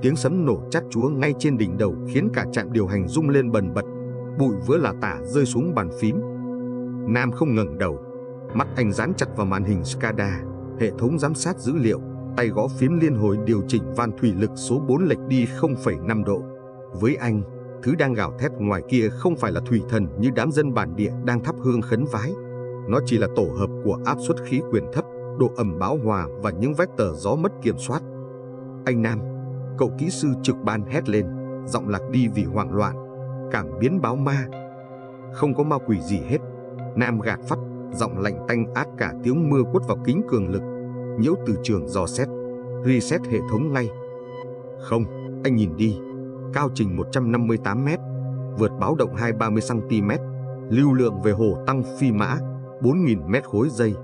Tiếng sấm nổ chát chúa ngay trên đỉnh đầu khiến cả trạm điều hành rung lên bần bật, bụi vỡ lả tả rơi xuống bàn phím. Nam không ngẩng đầu, mắt anh dán chặt vào màn hình SCADA, hệ thống giám sát dữ liệu, tay gõ phím liên hồi điều chỉnh van thủy lực số 4 lệch đi 0,5 độ. Với anh, thứ đang gào thét ngoài kia không phải là thủy thần như đám dân bản địa đang thắp hương khấn vái. Nó chỉ là tổ hợp của áp suất khí quyển thấp, độ ẩm bão hòa và những vector gió mất kiểm soát. Anh Nam, cậu kỹ sư trực ban hét lên, giọng lạc đi vì hoảng loạn. Cảm biến báo ma. Không có ma quỷ gì hết. Nam gạt phắt, giọng lạnh tanh át cả tiếng mưa quất vào kính cường lực. Nhiễu từ trường dò xét, reset hệ thống ngay. Không, anh nhìn đi. Cao trình 158 m, vượt báo động 230 cm, lưu lượng về hồ tăng phi mã 4.000 mét khối giây,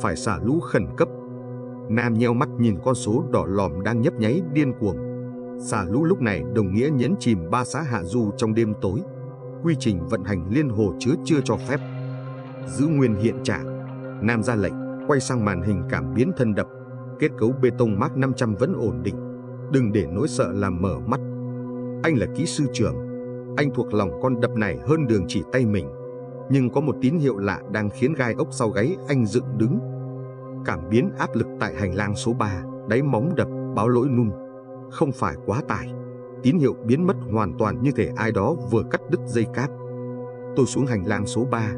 phải xả lũ khẩn cấp. Nam nheo mắt nhìn con số đỏ lòm đang nhấp nháy điên cuồng. Xả lũ lúc này đồng nghĩa nhấn chìm 3 xã hạ du trong đêm tối. Quy trình vận hành liên hồ chứa chưa cho phép. Giữ nguyên hiện trạng. Nam ra lệnh, quay sang màn hình cảm biến thân đập. Kết cấu bê tông Mark 500 vẫn ổn định. Đừng để nỗi sợ làm mở mắt. Anh là kỹ sư trưởng. Anh thuộc lòng con đập này hơn đường chỉ tay mình. Nhưng có một tín hiệu lạ đang khiến gai ốc sau gáy anh dựng đứng. Cảm biến áp lực tại hành lang số 3, đáy móng đập, báo lỗi nung. Không phải quá tải. Tín hiệu biến mất hoàn toàn như thể ai đó vừa cắt đứt dây cáp. Tôi xuống hành lang số 3.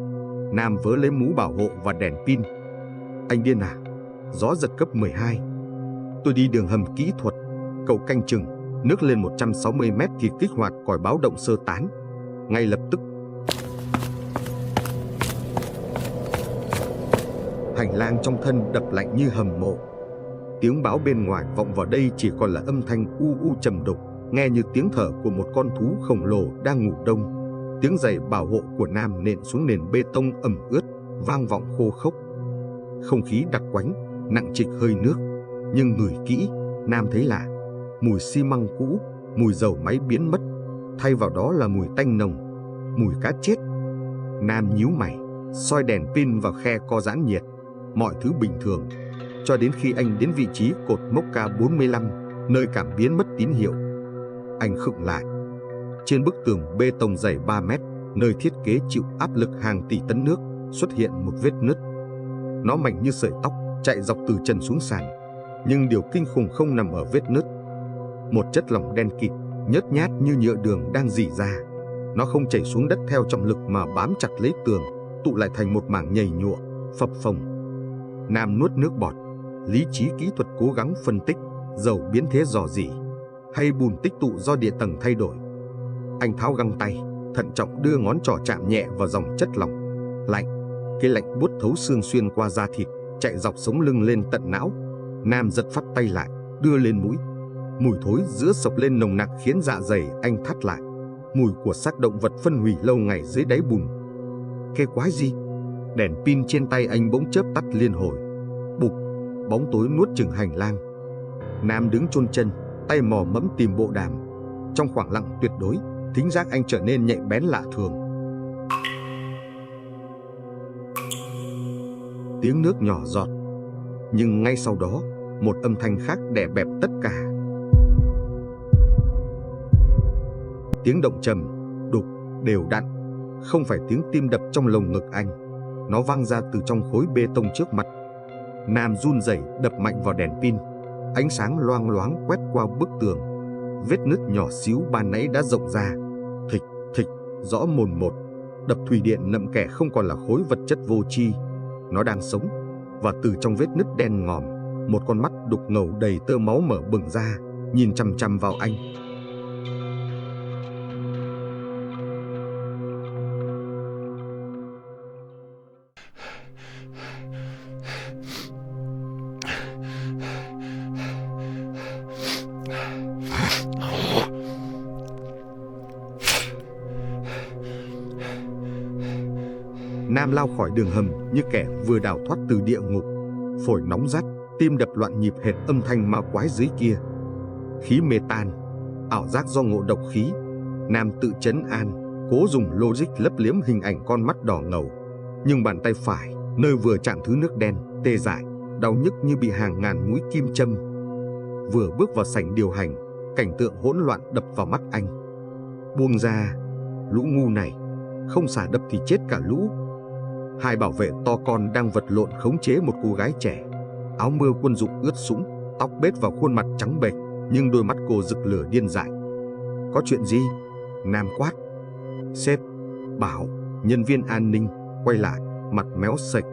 Nam vớ lấy mũ bảo hộ và đèn pin. Anh điên à? Gió giật cấp 12. Tôi đi đường hầm kỹ thuật. Cậu canh chừng. Nước lên 160 m thì kích hoạt còi báo động sơ tán. Ngay lập tức. Hành lang trong thân đập lạnh như hầm mộ. Tiếng báo bên ngoài vọng vào đây chỉ còn là âm thanh u u trầm đục, nghe như tiếng thở của một con thú khổng lồ đang ngủ đông. Tiếng giày bảo hộ của Nam nện xuống nền bê tông ẩm ướt, vang vọng khô khốc. Không khí đặc quánh, nặng trịch hơi nước. Nhưng ngửi kỹ, Nam thấy lạ. Mùi xi măng cũ, mùi dầu máy biến mất. Thay vào đó là mùi tanh nồng, mùi cá chết. Nam nhíu mày, soi đèn pin vào khe co giãn nhiệt. Mọi thứ bình thường, cho đến khi anh đến vị trí cột mốc K45, nơi cảm biến mất tín hiệu. Anh khựng lại. Trên bức tường bê tông dày 3 mét, nơi thiết kế chịu áp lực hàng tỷ tấn nước, xuất hiện một vết nứt. Nó mảnh như sợi tóc, chạy dọc từ trần xuống sàn. Nhưng điều kinh khủng không nằm ở vết nứt. Một chất lỏng đen kịt, nhớt nhát như nhựa đường đang rỉ ra. Nó không chảy xuống đất theo trọng lực mà bám chặt lấy tường, tụ lại thành một mảng nhầy nhụa, phập phồng. Nam nuốt nước bọt. Lý trí kỹ thuật cố gắng phân tích dầu biến thế rò rỉ hay bùn tích tụ do địa tầng thay đổi. Anh tháo găng tay, thận trọng đưa ngón trỏ chạm nhẹ vào dòng chất lỏng. Lạnh, cái lạnh buốt thấu xương xuyên qua da thịt, chạy dọc sống lưng lên tận não. Nam giật phắt tay lại, đưa lên mũi. Mùi thối giữa sộc lên nồng nặc khiến dạ dày anh thắt lại. Mùi của xác động vật phân hủy lâu ngày dưới đáy bùn. Cái quái gì? Đèn pin trên tay anh bỗng chớp tắt liên hồi. Bụp, bóng tối nuốt chửng hành lang. Nam đứng chôn chân, tay mò mẫm tìm bộ đàm. Trong khoảng lặng tuyệt đối, thính giác anh trở nên nhạy bén lạ thường. Tiếng nước nhỏ giọt. Nhưng ngay sau đó, một âm thanh khác đè bẹp tất cả. Tiếng động trầm, đục, đều đặn. Không phải tiếng tim đập trong lồng ngực anh. Nó vang ra từ trong khối bê tông trước mặt. Nam run rẩy đập mạnh vào đèn pin. Ánh sáng loang loáng quét qua bức tường. Vết nứt nhỏ xíu ban nãy đã rộng ra. Thịch, thịch, rõ mồn một. Đập thủy điện nậm kẻ không còn là khối vật chất vô tri. Nó đang sống. Và từ trong vết nứt đen ngòm, một con mắt đục ngầu đầy tơ máu mở bừng ra, nhìn chằm chằm vào anh. Nam lao khỏi đường hầm như kẻ vừa đào thoát từ địa ngục. Phổi nóng rát, tim đập loạn nhịp hệt âm thanh ma quái dưới kia. Khí mê tan, ảo giác do ngộ độc khí. Nam tự trấn an, cố dùng logic lấp liếm hình ảnh con mắt đỏ ngầu. Nhưng bàn tay phải, nơi vừa chạm thứ nước đen, tê dại, đau nhức như bị hàng ngàn mũi kim châm. Vừa bước vào sảnh điều hành, Cảnh tượng hỗn loạn đập vào mắt anh. Buông ra, lũ ngu này, không xả đập thì chết cả lũ. Hai bảo vệ to con đang vật lộn khống chế một cô gái trẻ, áo mưa quân dụng ướt sũng, tóc bết vào khuôn mặt trắng bệch, nhưng đôi mắt cô rực lửa điên dại. Có chuyện gì? Nam quát. Sếp, Bảo, nhân viên an ninh, quay lại, mặt méo sệch.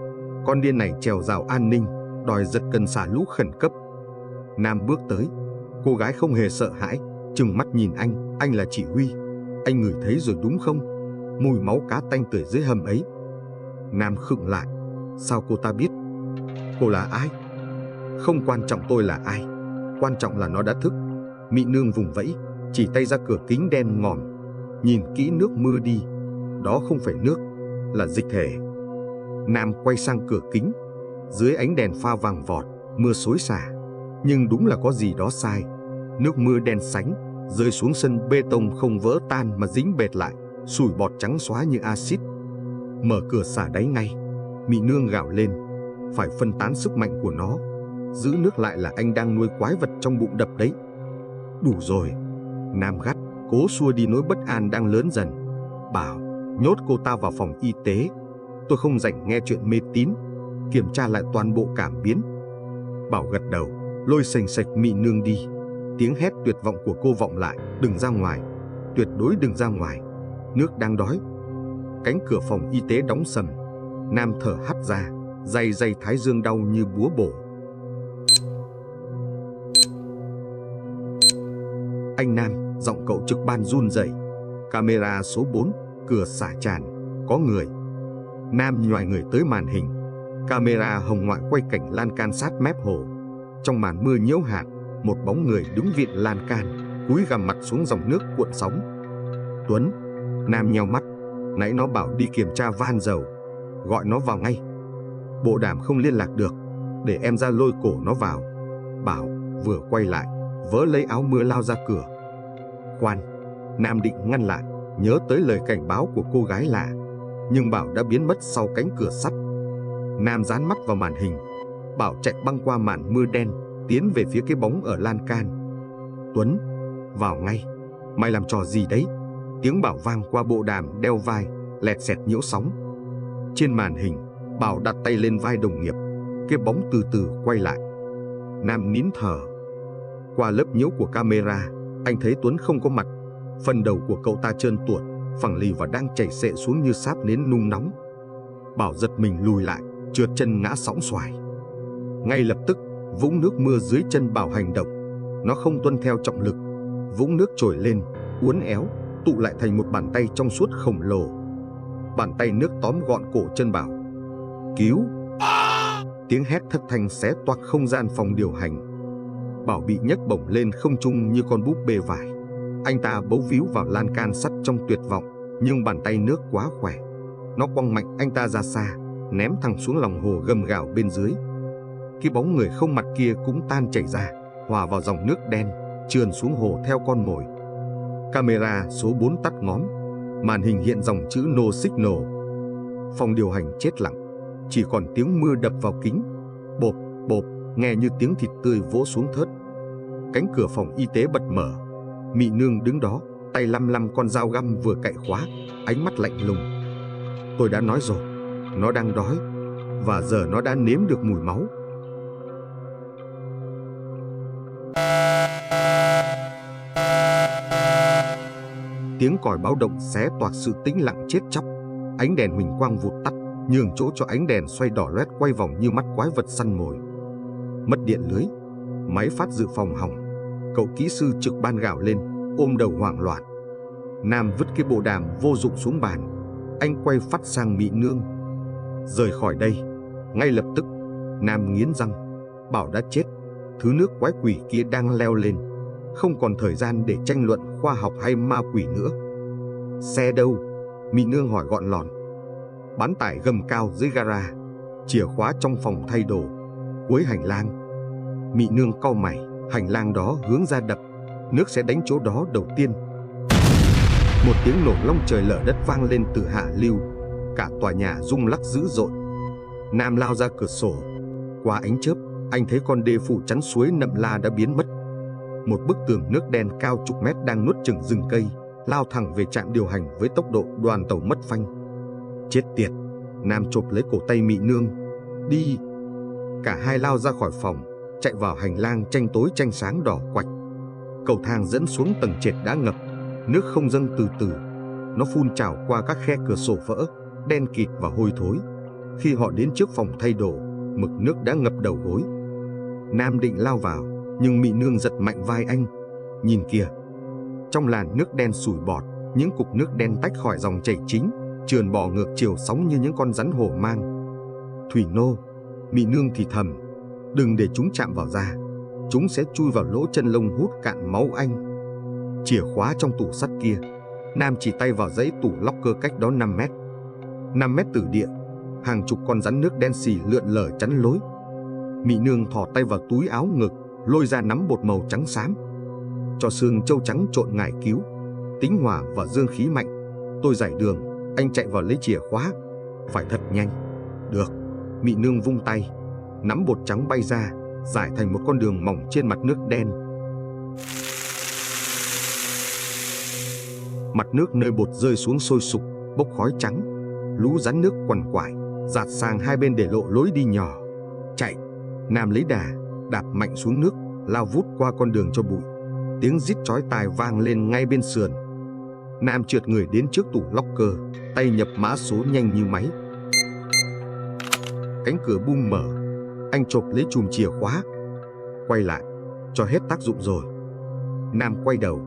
Con điên này trèo rào an ninh, đòi giật cần xả lũ khẩn cấp. Nam bước tới. Cô gái không hề sợ hãi, trừng mắt nhìn anh là chỉ huy. Anh ngửi thấy rồi đúng không? Mùi máu cá tanh tưởi dưới hầm ấy. Nam khựng lại. Sao cô ta biết? Cô là ai? Không quan trọng tôi là ai, quan trọng là nó đã thức. Mị nương vùng vẫy, chỉ tay ra cửa kính đen ngòm. Nhìn kỹ nước mưa đi, đó không phải nước, là dịch thể. Nam quay sang cửa kính. Dưới ánh đèn pha vàng vọt, mưa xối xả. Nhưng đúng là có gì đó sai. Nước mưa đen sánh rơi xuống sân bê tông không vỡ tan mà dính bệt lại, sủi bọt trắng xóa như axit. Mở cửa xả đáy ngay. Mị nương gào lên. Phải phân tán sức mạnh của nó. Giữ nước lại là anh đang nuôi quái vật trong bụng đập đấy. Đủ rồi. Nam gắt, cố xua đi nỗi bất an đang lớn dần. Bảo, nhốt cô ta vào phòng y tế. Tôi không rảnh nghe chuyện mê tín. Kiểm tra lại toàn bộ cảm biến. Bảo gật đầu, lôi sềnh sệch Mị nương đi. Tiếng hét tuyệt vọng của cô vọng lại. Đừng ra ngoài, tuyệt đối đừng ra ngoài. Nước đang đói. Cánh cửa phòng y tế đóng sầm. Nam thở hắt ra, day thái dương đau như búa bổ. Anh Nam, giọng cậu trực ban run rẩy. Camera số 4, cửa xả tràn, có người. Nam nhoài người tới màn hình. Camera hồng ngoại quay cảnh lan can sát mép hồ. Trong màn mưa nhiễu hạt, một bóng người đứng vịn lan can, cúi gằm mặt xuống dòng nước cuộn sóng. Tuấn. Nam nheo mắt. Nãy nó bảo đi kiểm tra van dầu. Gọi nó vào ngay. Bộ đàm không liên lạc được. Để em ra lôi cổ nó vào. Bảo vừa quay lại, vớ lấy áo mưa lao ra cửa. Khoan. Nam định ngăn lại, nhớ tới lời cảnh báo của cô gái lạ. Nhưng Bảo đã biến mất sau cánh cửa sắt. Nam dán mắt vào màn hình. Bảo chạy băng qua màn mưa đen, tiến về phía cái bóng ở lan can. Tuấn, vào ngay. Mày làm trò gì đấy? Tiếng Bảo vang qua bộ đàm đeo vai, lẹt xẹt nhiễu sóng. Trên màn hình, Bảo đặt tay lên vai đồng nghiệp. Cái bóng từ từ quay lại. Nam nín thở. Qua lớp nhiễu của camera, anh thấy Tuấn không có mặt. Phần đầu của cậu ta trơn tuột, phẳng lì và đang chảy xệ xuống như sáp nến nung nóng. Bảo giật mình lùi lại, trượt chân ngã sõng xoài. Ngay lập tức, vũng nước mưa dưới chân Bảo hành động. Nó không tuân theo trọng lực. Vũng nước trồi lên, uốn éo, tụ lại thành một bàn tay trong suốt khổng lồ. Bàn tay nước tóm gọn cổ chân Bảo. Cứu! Tiếng hét thất thanh xé toạc không gian phòng điều hành. Bảo bị nhấc bổng lên không trung như con búp bê vải. Anh ta bấu víu vào lan can sắt trong tuyệt vọng, nhưng bàn tay nước quá khỏe. Nó quăng mạnh anh ta ra xa, ném thẳng xuống lòng hồ gầm gào bên dưới. Cái bóng người không mặt kia cũng tan chảy ra, hòa vào dòng nước đen, trườn xuống hồ theo con mồi. Camera số 4 tắt ngóm. Màn hình hiện dòng chữ No Signal. Phòng điều hành chết lặng. Chỉ còn tiếng mưa đập vào kính. Bộp, bộp, nghe như tiếng thịt tươi vỗ xuống thớt. Cánh cửa phòng y tế bật mở. Mị nương đứng đó, tay lăm con dao găm vừa cạy khóa, ánh mắt lạnh lùng. Tôi đã nói rồi, nó đang đói, và giờ nó đã nếm được mùi máu. Tiếng còi báo động xé toạc sự tĩnh lặng chết chóc. Ánh đèn huỳnh quang vụt tắt, nhường chỗ cho ánh đèn xoay đỏ loét quay vòng như mắt quái vật săn mồi. Mất điện lưới, máy phát dự phòng hỏng. Cậu kỹ sư trực ban gào lên, ôm đầu hoảng loạn. Nam vứt cái bộ đàm vô dụng xuống bàn. Anh quay phát sang Mị nương. Rời khỏi đây, ngay lập tức. Nam nghiến răng. Bảo đã chết. Thứ nước quái quỷ kia đang leo lên. Không còn thời gian để tranh luận khoa học hay ma quỷ nữa. Xe đâu? Mị nương hỏi gọn lòn. Bán tải gầm cao dưới gara. Chìa khóa trong phòng thay đồ. Cuối hành lang. Mị nương cau mày. Hành lang đó hướng ra đập. Nước sẽ đánh chỗ đó đầu tiên. Một tiếng nổ long trời lở đất vang lên từ hạ lưu. Cả tòa nhà rung lắc dữ dội. Nam lao ra cửa sổ. Qua ánh chớp, anh thấy con đê phủ chắn suối Nậm La đã biến mất. Một bức tường nước đen cao chục mét đang nuốt chửng rừng cây, lao thẳng về trạm điều hành với tốc độ đoàn tàu mất phanh. Chết tiệt! Nam chộp lấy cổ tay Mị Nương. Đi! Cả hai lao ra khỏi phòng, chạy vào hành lang tranh tối tranh sáng đỏ quạch. Cầu thang dẫn xuống tầng trệt đã ngập, nước không dâng từ từ. Nó phun trào qua các khe cửa sổ vỡ, đen kịt và hôi thối. Khi họ đến trước phòng thay đồ, mực nước đã ngập đầu gối. Nam định lao vào, nhưng Mị Nương giật mạnh vai anh. Nhìn kìa! Trong làn nước đen sủi bọt, những cục nước đen tách khỏi dòng chảy chính, trườn bò ngược chiều sóng như những con rắn hổ mang. Thủy nô! Mị Nương thì thầm. Đừng để chúng chạm vào da, chúng sẽ chui vào lỗ chân lông hút cạn máu anh. Chìa khóa trong tủ sắt kia. Nam chỉ tay vào dãy tủ locker cách đó 5 mét. 5 mét từ địa, hàng chục con rắn nước đen xì lượn lờ chắn lối. Mị Nương thò tay vào túi áo ngực, lôi ra nắm bột màu trắng xám. Cho xương trâu trắng trộn ngải cứu, tính hỏa và dương khí mạnh. Tôi giải đường, anh chạy vào lấy chìa khóa. Phải thật nhanh. Được. Mị Nương vung tay, nắm bột trắng bay ra, rải thành một con đường mỏng trên mặt nước đen. Mặt nước nơi bột rơi xuống sôi sục, bốc khói trắng. Lũ rắn nước quằn quại, dạt sang hai bên để lộ lối đi nhỏ. Chạy! Nam lấy đà, đạp mạnh xuống nước, lao vút qua con đường cho bụi. Tiếng rít chói tai vang lên ngay bên sườn. Nam trượt người đến trước tủ locker, tay nhập mã số nhanh như máy. Cánh cửa bung mở, anh chộp lấy chùm chìa khóa. Quay lại, cho hết tác dụng rồi. Nam quay đầu,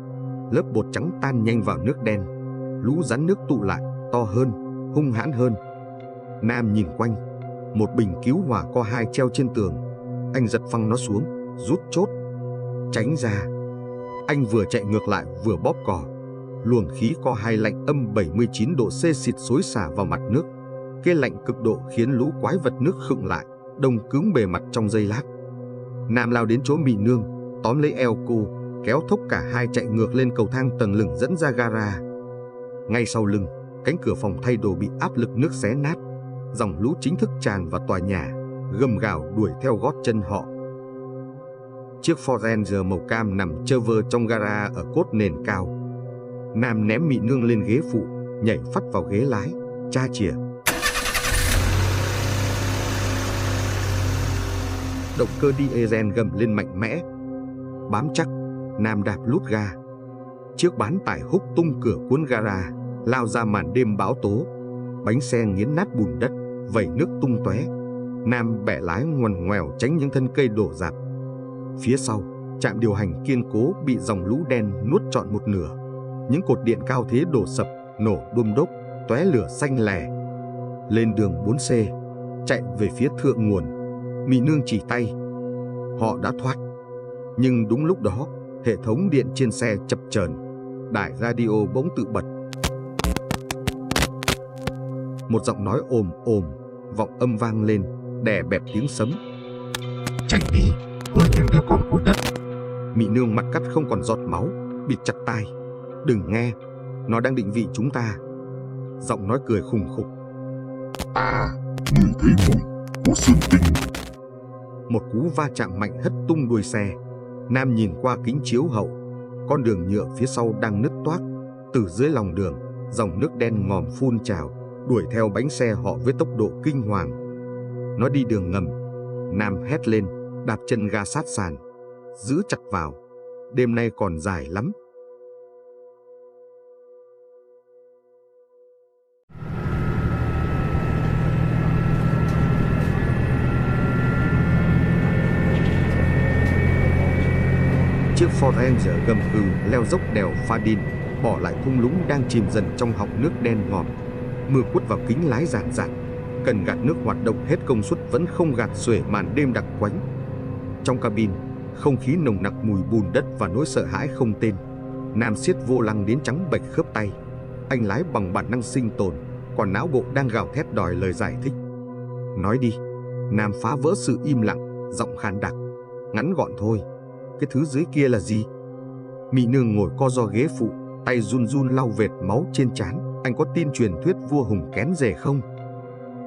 lớp bột trắng tan nhanh vào nước đen. Lũ rắn nước tụ lại, to hơn, hung hãn hơn. Nam nhìn quanh, một bình cứu hỏa co 2 treo trên tường. Anh giật phăng nó xuống, rút chốt. Tránh ra! Anh vừa chạy ngược lại vừa bóp cò. Luồng khí co 2 lạnh âm 79 độ C xịt xối xả vào mặt nước. Cái lạnh cực độ khiến lũ quái vật nước khựng lại, đông cứng bề mặt trong giây lát. Nam lao đến chỗ Mị Nương, tóm lấy eo cô, kéo thốc cả hai chạy ngược lên cầu thang tầng lửng dẫn ra gara. Ngay sau lưng, cánh cửa phòng thay đồ bị áp lực nước xé nát. Dòng lũ chính thức tràn vào tòa nhà, gầm gào đuổi theo gót chân họ. Chiếc Ford Ranger màu cam nằm chơ vơ trong gara ở cốt nền cao. Nam ném Mị Nương lên ghế phụ, nhảy phắt vào ghế lái, tra chìa. Động cơ diesel gầm lên mạnh mẽ. Bám chắc, Nam đạp lút ga. Chiếc bán tải húc tung cửa cuốn gara, lao ra màn đêm bão tố. Bánh xe nghiến nát bùn đất, vẩy nước tung tóe. Nam bẻ lái ngoằn ngoèo tránh những thân cây đổ rạp. Phía sau, trạm điều hành kiên cố bị dòng lũ đen nuốt trọn một nửa. Những cột điện cao thế đổ sập, nổ đôm đốp, tóe lửa xanh lè. Lên đường 4C, chạy về phía thượng nguồn. Mị Nương chỉ tay. Họ đã thoát. Nhưng đúng lúc đó, hệ thống điện trên xe chập chờn. Đài radio bỗng tự bật. Một giọng nói ồm ồm, vọng âm vang lên, đè bẹp tiếng sấm. Chạy đi, tôi nhận đứa con của đất. Mị Nương mặt cắt không còn giọt máu, bịt chặt tai. Đừng nghe, nó đang định vị chúng ta. Giọng nói cười khùng khục. Người thấy mùi của sơn tinh. Một cú va chạm mạnh hất tung đuôi xe. Nam nhìn qua kính chiếu hậu. Con đường nhựa phía sau đang nứt toác. Từ dưới lòng đường, dòng nước đen ngòm phun trào, đuổi theo bánh xe họ với tốc độ kinh hoàng. Nó đi đường ngầm. Nam hét lên, đạp chân ga sát sàn. Giữ chặt vào. Đêm nay còn dài lắm. Chiếc Ford Ranger gầm gừ leo dốc đèo Fadin, bỏ lại thung lũng đang chìm dần trong họng nước đen ngòm. Mưa quất vào kính lái ràn rạt. Cần gạt nước hoạt động hết công suất vẫn không gạt xuể màn đêm đặc quánh. Trong cabin, không khí nồng nặc mùi bùn đất và nỗi sợ hãi không tên. Nam siết vô lăng đến trắng bệch khớp tay. Anh lái bằng bản năng sinh tồn, còn não bộ đang gào thét đòi lời giải thích. Nói đi. Nam phá vỡ sự im lặng, giọng khàn đặc. Ngắn gọn thôi. Cái thứ dưới kia là gì? Mị Nương ngồi co ro ghế phụ, tay run run lau vệt máu trên trán. Anh có tin truyền thuyết vua hùng kén rể không?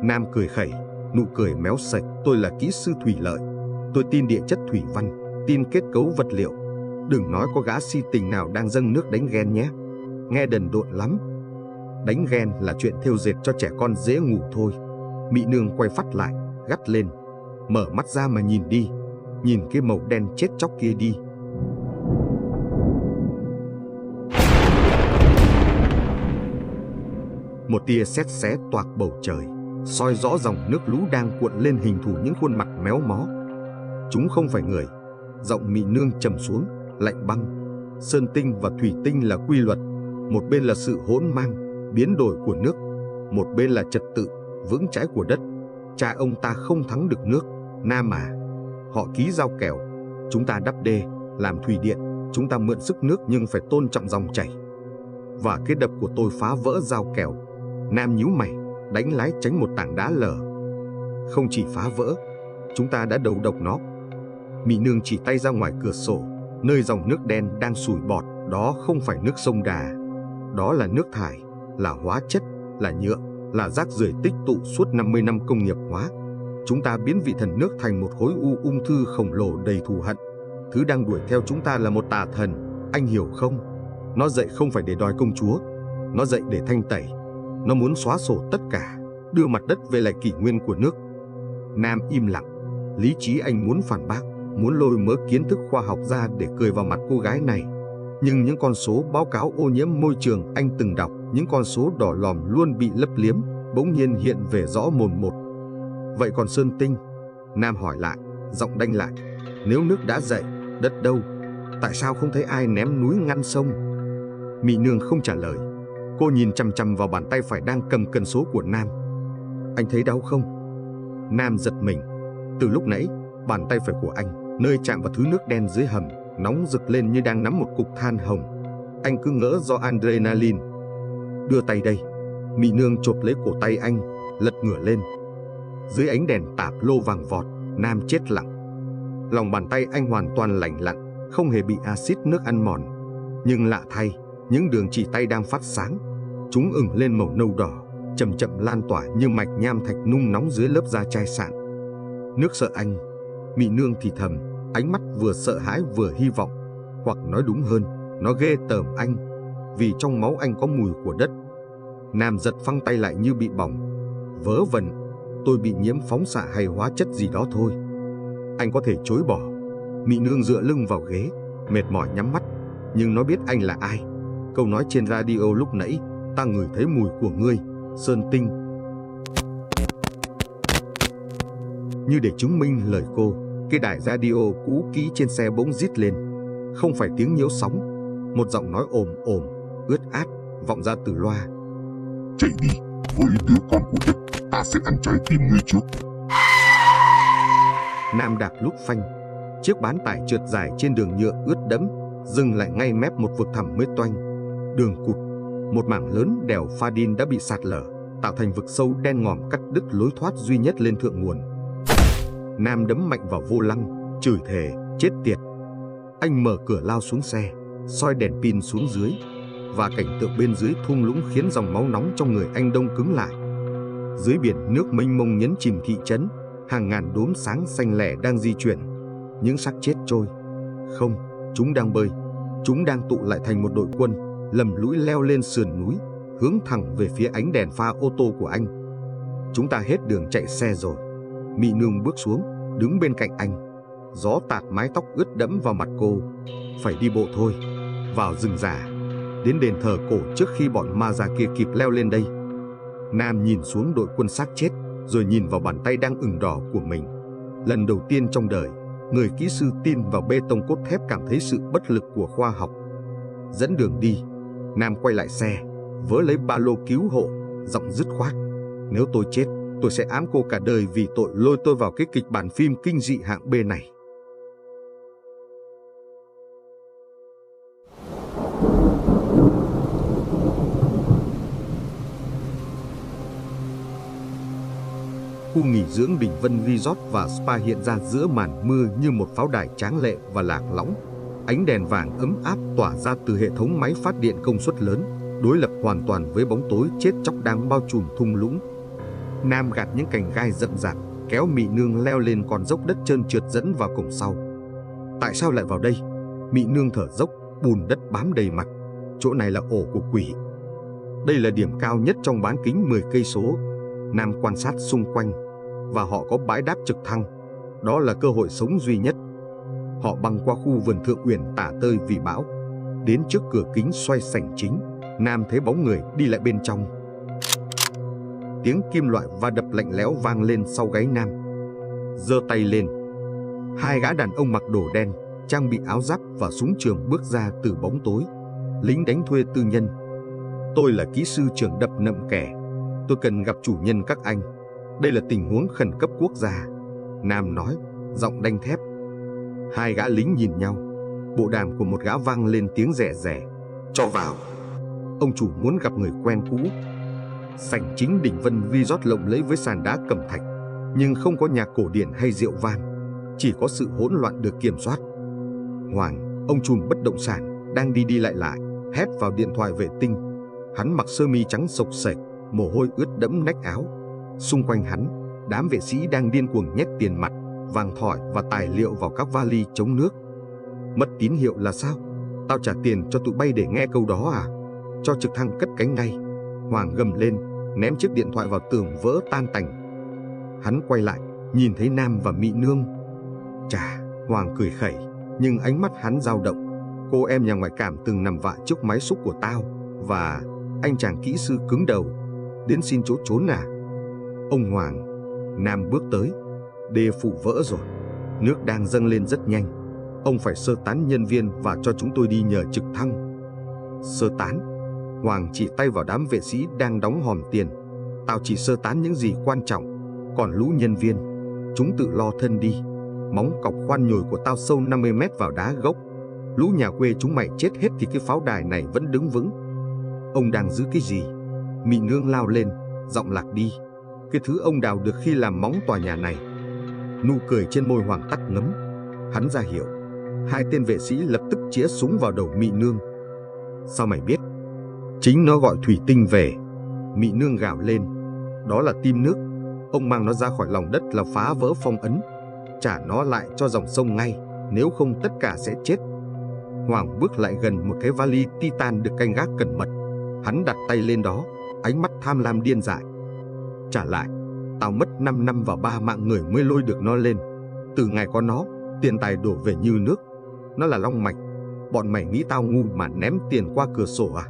Nam cười khẩy, nụ cười méo sạch. Tôi là kỹ sư thủy lợi. Tôi tin địa chất thủy văn, tin kết cấu vật liệu. Đừng nói có gã si tình nào đang dâng nước đánh ghen nhé. Nghe đần độn lắm. Đánh ghen là chuyện thêu dệt cho trẻ con dễ ngủ thôi. Mị nương quay phắt lại, gắt lên. Mở mắt ra mà nhìn đi. Nhìn cái màu đen chết chóc kia đi. Một tia sét xé toạc bầu trời, soi rõ dòng nước lũ đang cuộn lên hình thù những khuôn mặt méo mó. Chúng không phải người. Giọng Mị nương trầm xuống, lạnh băng. Sơn tinh và thủy tinh là quy luật. Một bên là sự hỗn mang, biến đổi của nước. Một bên là trật tự, vững chãi của đất. Cha ông ta không thắng được nước, Nam à. Họ ký giao kèo. Chúng ta đắp đê, làm thủy điện. Chúng ta mượn sức nước nhưng phải tôn trọng dòng chảy. Và cái đập của tôi phá vỡ giao kèo. Nam nhíu mày, đánh lái tránh một tảng đá lở. Không chỉ phá vỡ, chúng ta đã đầu độc nó. Mị nương chỉ tay ra ngoài cửa sổ, nơi dòng nước đen đang sủi bọt. Đó không phải nước sông Đà. Đó là nước thải, là hóa chất, là nhựa, là rác rưởi tích tụ suốt 50 năm công nghiệp hóa. Chúng ta biến vị thần nước thành một khối ung thư khổng lồ đầy thù hận. Thứ đang đuổi theo chúng ta là một tà thần, anh hiểu không? Nó dậy không phải để đòi công chúa, nó dậy để thanh tẩy. Nó muốn xóa sổ tất cả, đưa mặt đất về lại kỷ nguyên của nước. Nam im lặng. Lý trí anh muốn phản bác, muốn lôi mớ kiến thức khoa học ra để cười vào mặt cô gái này. Nhưng những con số báo cáo ô nhiễm môi trường anh từng đọc, những con số đỏ lòm luôn bị lấp liếm, bỗng nhiên hiện về rõ mồn một. Vậy còn Sơn Tinh? Nam hỏi lại, giọng đanh lại. Nếu nước đã dậy, đất đâu? Tại sao không thấy ai ném núi ngăn sông? Mị nương không trả lời. Cô nhìn chằm chằm vào bàn tay phải đang cầm cân số của Nam. Anh thấy đau không? Nam giật mình. Từ lúc nãy, bàn tay phải của anh, nơi chạm vào thứ nước đen dưới hầm, nóng rực lên như đang nắm một cục than hồng. Anh cứ ngỡ do adrenaline. Đưa tay đây. Mị nương chộp lấy cổ tay anh, lật ngửa lên. Dưới ánh đèn tạp lô vàng vọt, Nam chết lặng. Lòng bàn tay anh hoàn toàn lành lặn, không hề bị axit nước ăn mòn. Nhưng lạ thay, những đường chỉ tay đang phát sáng. Chúng ửng lên màu nâu đỏ, chậm chậm lan tỏa như mạch nham thạch nung nóng dưới lớp da chai sạn. Nước sợ anh. Mị nương thì thầm, ánh mắt vừa sợ hãi vừa hy vọng. Hoặc nói đúng hơn, nó ghê tởm anh, vì trong máu anh có mùi của đất. Nam giật phăng tay lại như bị bỏng. Vớ vẩn, tôi bị nhiễm phóng xạ hay hóa chất gì đó thôi. Anh có thể chối bỏ. Mị nương dựa lưng vào ghế, mệt mỏi nhắm mắt. Nhưng nó biết anh là ai. Câu nói trên radio lúc nãy, ta ngửi thấy mùi của ngươi, Sơn Tinh. Như để chứng minh lời cô, cái đài radio cũ kỹ trên xe bỗng rít lên. Không phải tiếng nhiễu sóng, một giọng nói ồm ồm, ướt át, vọng ra từ loa. Chạy đi, với đứa con của đất, ta sẽ ăn trái tim ngươi trước. Nam đạp lúc phanh. Chiếc bán tải trượt dài trên đường nhựa ướt đẫm, dừng lại ngay mép một vực thẳm mới toanh. Đường cụt, một mảng lớn đèo Pha Đin đã bị sạt lở, tạo thành vực sâu đen ngòm cắt đứt lối thoát duy nhất lên thượng nguồn. Nam đấm mạnh vào vô lăng, chửi thề, chết tiệt. Anh mở cửa lao xuống xe, soi đèn pin xuống dưới, và cảnh tượng bên dưới thung lũng khiến dòng máu nóng trong người anh đông cứng lại. Dưới biển nước mênh mông nhấn chìm thị trấn, hàng ngàn đốm sáng xanh lẻ đang di chuyển. Những xác chết trôi. Không, chúng đang bơi. Chúng đang tụ lại thành một đội quân, lầm lũi leo lên sườn núi, hướng thẳng về phía ánh đèn pha ô tô của anh. Chúng ta hết đường chạy xe rồi. Mị nương bước xuống, đứng bên cạnh anh. Gió tạt mái tóc ướt đẫm vào mặt cô. Phải đi bộ thôi. Vào rừng già, đến đền thờ cổ trước khi bọn ma già kia kịp leo lên đây. Nam nhìn xuống đội quân xác chết, rồi nhìn vào bàn tay đang ửng đỏ của mình. Lần đầu tiên trong đời, người kỹ sư tin vào bê tông cốt thép cảm thấy sự bất lực của khoa học. Dẫn đường đi. Nam quay lại xe, vớ lấy ba lô cứu hộ, giọng dứt khoát. Nếu tôi chết, tôi sẽ ám cô cả đời vì tội lôi tôi vào cái kịch bản phim kinh dị hạng B này. Khu nghỉ dưỡng Bình Vân Resort và Spa hiện ra giữa màn mưa như một pháo đài tráng lệ và lạc lõng. Ánh đèn vàng ấm áp tỏa ra từ hệ thống máy phát điện công suất lớn, đối lập hoàn toàn với bóng tối chết chóc đang bao trùm thung lũng. Nam gạt những cành gai rậm rạp, kéo Mị nương leo lên con dốc đất trơn trượt dẫn vào cổng sau. Tại sao lại vào đây? Mị nương thở dốc, bùn đất bám đầy mặt. Chỗ này là ổ của quỷ. Đây là điểm cao nhất trong bán kính 10 cây số. Nam quan sát xung quanh và họ có bãi đáp trực thăng. Đó là cơ hội sống duy nhất. Họ băng qua khu vườn Thượng Uyển tả tơi vì bão. Đến trước cửa kính xoay sảnh chính, Nam thấy bóng người đi lại bên trong. Tiếng kim loại va đập lạnh lẽo vang lên sau gáy Nam. Giơ tay lên. Hai gã đàn ông mặc đồ đen, trang bị áo giáp và súng trường bước ra từ bóng tối. Lính đánh thuê tư nhân. Tôi là kỹ sư trưởng đập nậm kẻ. Tôi cần gặp chủ nhân các anh. Đây là tình huống khẩn cấp quốc gia. Nam nói, giọng đanh thép. Hai gã lính nhìn nhau. Bộ đàm của một gã vang lên tiếng rẻ rẻ. Cho vào. Ông chủ muốn gặp người quen cũ. Sảnh chính Đỉnh Vân Resort lộng lẫy với sàn đá cẩm thạch, nhưng không có nhạc cổ điển hay rượu vang, chỉ có sự hỗn loạn được kiểm soát. Hoàng, ông trùm bất động sản, đang đi lại, hét vào điện thoại vệ tinh. Hắn mặc sơ mi trắng xộc xệch, mồ hôi ướt đẫm nách áo. Xung quanh hắn, đám vệ sĩ đang điên cuồng nhét tiền mặt, vàng thỏi và tài liệu vào các vali chống nước. Mất tín hiệu là sao? Tao trả tiền cho tụi bay để nghe câu đó à? Cho trực thăng cất cánh ngay. Hoàng gầm lên, ném chiếc điện thoại vào tường vỡ tan tành. Hắn quay lại, nhìn thấy Nam và Mị nương. Chà, Hoàng cười khẩy, nhưng ánh mắt hắn dao động. Cô em nhà ngoại cảm từng nằm vạ trước máy xúc của tao. Và anh chàng kỹ sư cứng đầu. Đến xin chỗ trốn à? Ông Hoàng. Nam bước tới. Đê phụ vỡ rồi. Nước đang dâng lên rất nhanh. Ông phải sơ tán nhân viên và cho chúng tôi đi nhờ trực thăng. Sơ tán? Hoàng chỉ tay vào đám vệ sĩ đang đóng hòm tiền. Tao chỉ sơ tán những gì quan trọng. Còn lũ nhân viên, chúng tự lo thân đi. Móng cọc khoan nhồi của tao sâu 50 mét vào đá gốc. Lũ nhà quê chúng mày chết hết thì cái pháo đài này vẫn đứng vững. Ông đang giữ cái gì? Mị nương lao lên, giọng lạc đi. Cái thứ ông đào được khi làm móng tòa nhà này. Nụ cười trên môi Hoàng tắt ngấm. Hắn ra hiệu. Hai tên vệ sĩ lập tức chĩa súng vào đầu Mị nương. Sao mày biết? Chính nó gọi thủy tinh về. Mị nương gào lên. Đó là tim nước. Ông mang nó ra khỏi lòng đất là phá vỡ phong ấn. Trả nó lại cho dòng sông ngay, nếu không tất cả sẽ chết. Hoàng bước lại gần một cái vali titan được canh gác cẩn mật. Hắn đặt tay lên đó, ánh mắt tham lam điên dại. Trả lại. Tao mất 5 năm và 3 mạng người mới lôi được nó lên. Từ ngày có nó, tiền tài đổ về như nước. Nó là long mạch. Bọn mày nghĩ tao ngu mà ném tiền qua cửa sổ à?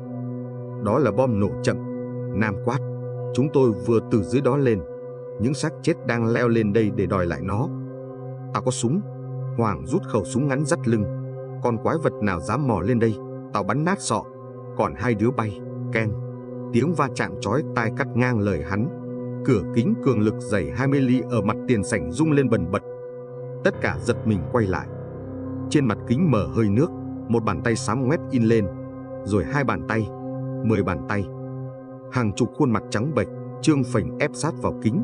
Đó là bom nổ chậm. Nam quát. Chúng tôi vừa từ dưới đó lên. Những xác chết đang leo lên đây để đòi lại nó. Tao có súng. Hoàng rút khẩu súng ngắn dắt lưng. Con quái vật nào dám mò lên đây, tao bắn nát sọ. Còn hai đứa bay. Keng. Tiếng va chạm chói tai cắt ngang lời hắn. Cửa kính cường lực dày 20 ly ở mặt tiền sảnh rung lên bần bật. Tất cả giật mình quay lại. Trên mặt kính mở hơi nước. Một bàn tay xám ngoét in lên. Rồi 2 bàn tay, 10 bàn tay. Hàng chục khuôn mặt trắng bệch, trương phềnh ép sát vào kính.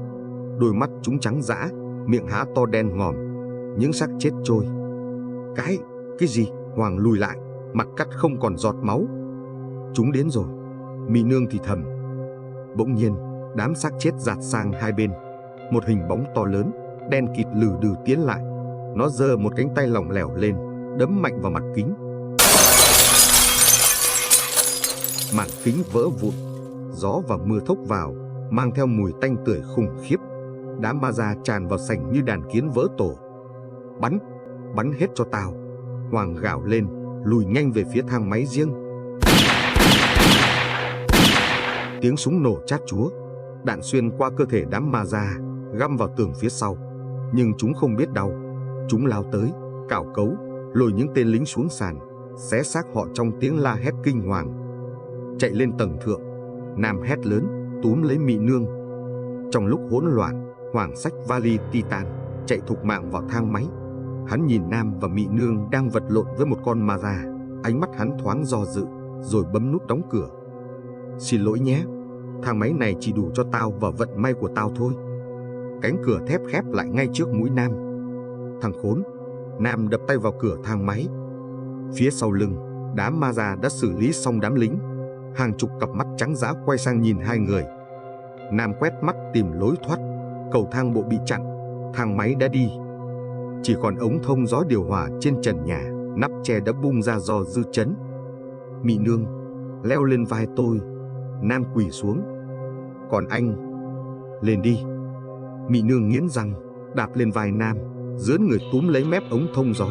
Đôi mắt chúng trắng dã, miệng há to đen ngòm. Những xác chết trôi. Cái gì? Hoàng lùi lại, mặt cắt không còn giọt máu. Chúng đến rồi. Mị nương thì thầm. Bỗng nhiên, đám xác chết dạt sang hai bên. Một hình bóng to lớn, đen kịt lừ đừ tiến lại. Nó giơ một cánh tay lỏng lẻo lên, đấm mạnh vào mặt kính. Màn kính vỡ vụn. Gió và mưa thốc vào, mang theo mùi tanh tưởi khủng khiếp. Đám ma da tràn vào sảnh như đàn kiến vỡ tổ. Bắn hết cho tao. Hoàng gào lên, lùi nhanh về phía thang máy riêng. Tiếng súng nổ chát chúa. Đạn xuyên qua cơ thể đám ma da, găm vào tường phía sau. Nhưng chúng không biết đau. Chúng lao tới, cào cấu, lôi những tên lính xuống sàn, xé xác họ trong tiếng la hét kinh hoàng. Chạy lên tầng thượng. Nam hét lớn, túm lấy Mị nương. Trong lúc hỗn loạn, Hoàng xách vali titan, chạy thục mạng vào thang máy. Hắn nhìn Nam và Mị nương đang vật lộn với một con ma da. Ánh mắt hắn thoáng do dự, rồi bấm nút đóng cửa. Xin lỗi nhé, thang máy này chỉ đủ cho tao và vận may của tao thôi. Cánh cửa thép khép lại ngay trước mũi Nam. Thằng khốn. Nam đập tay vào cửa thang máy. Phía sau lưng, đám ma da đã xử lý xong đám lính. Hàng chục cặp mắt trắng dã quay sang nhìn hai người. Nam quét mắt tìm lối thoát. Cầu thang bộ bị chặn. Thang máy đã đi. Chỉ còn ống thông gió điều hòa trên trần nhà. Nắp tre đã bung ra do dư chấn. Mị nương, leo lên vai tôi. Nam quỳ xuống. Còn anh, lên đi. Mị nương nghiến răng, đạp lên vai Nam, dướn người túm lấy mép ống thông gió.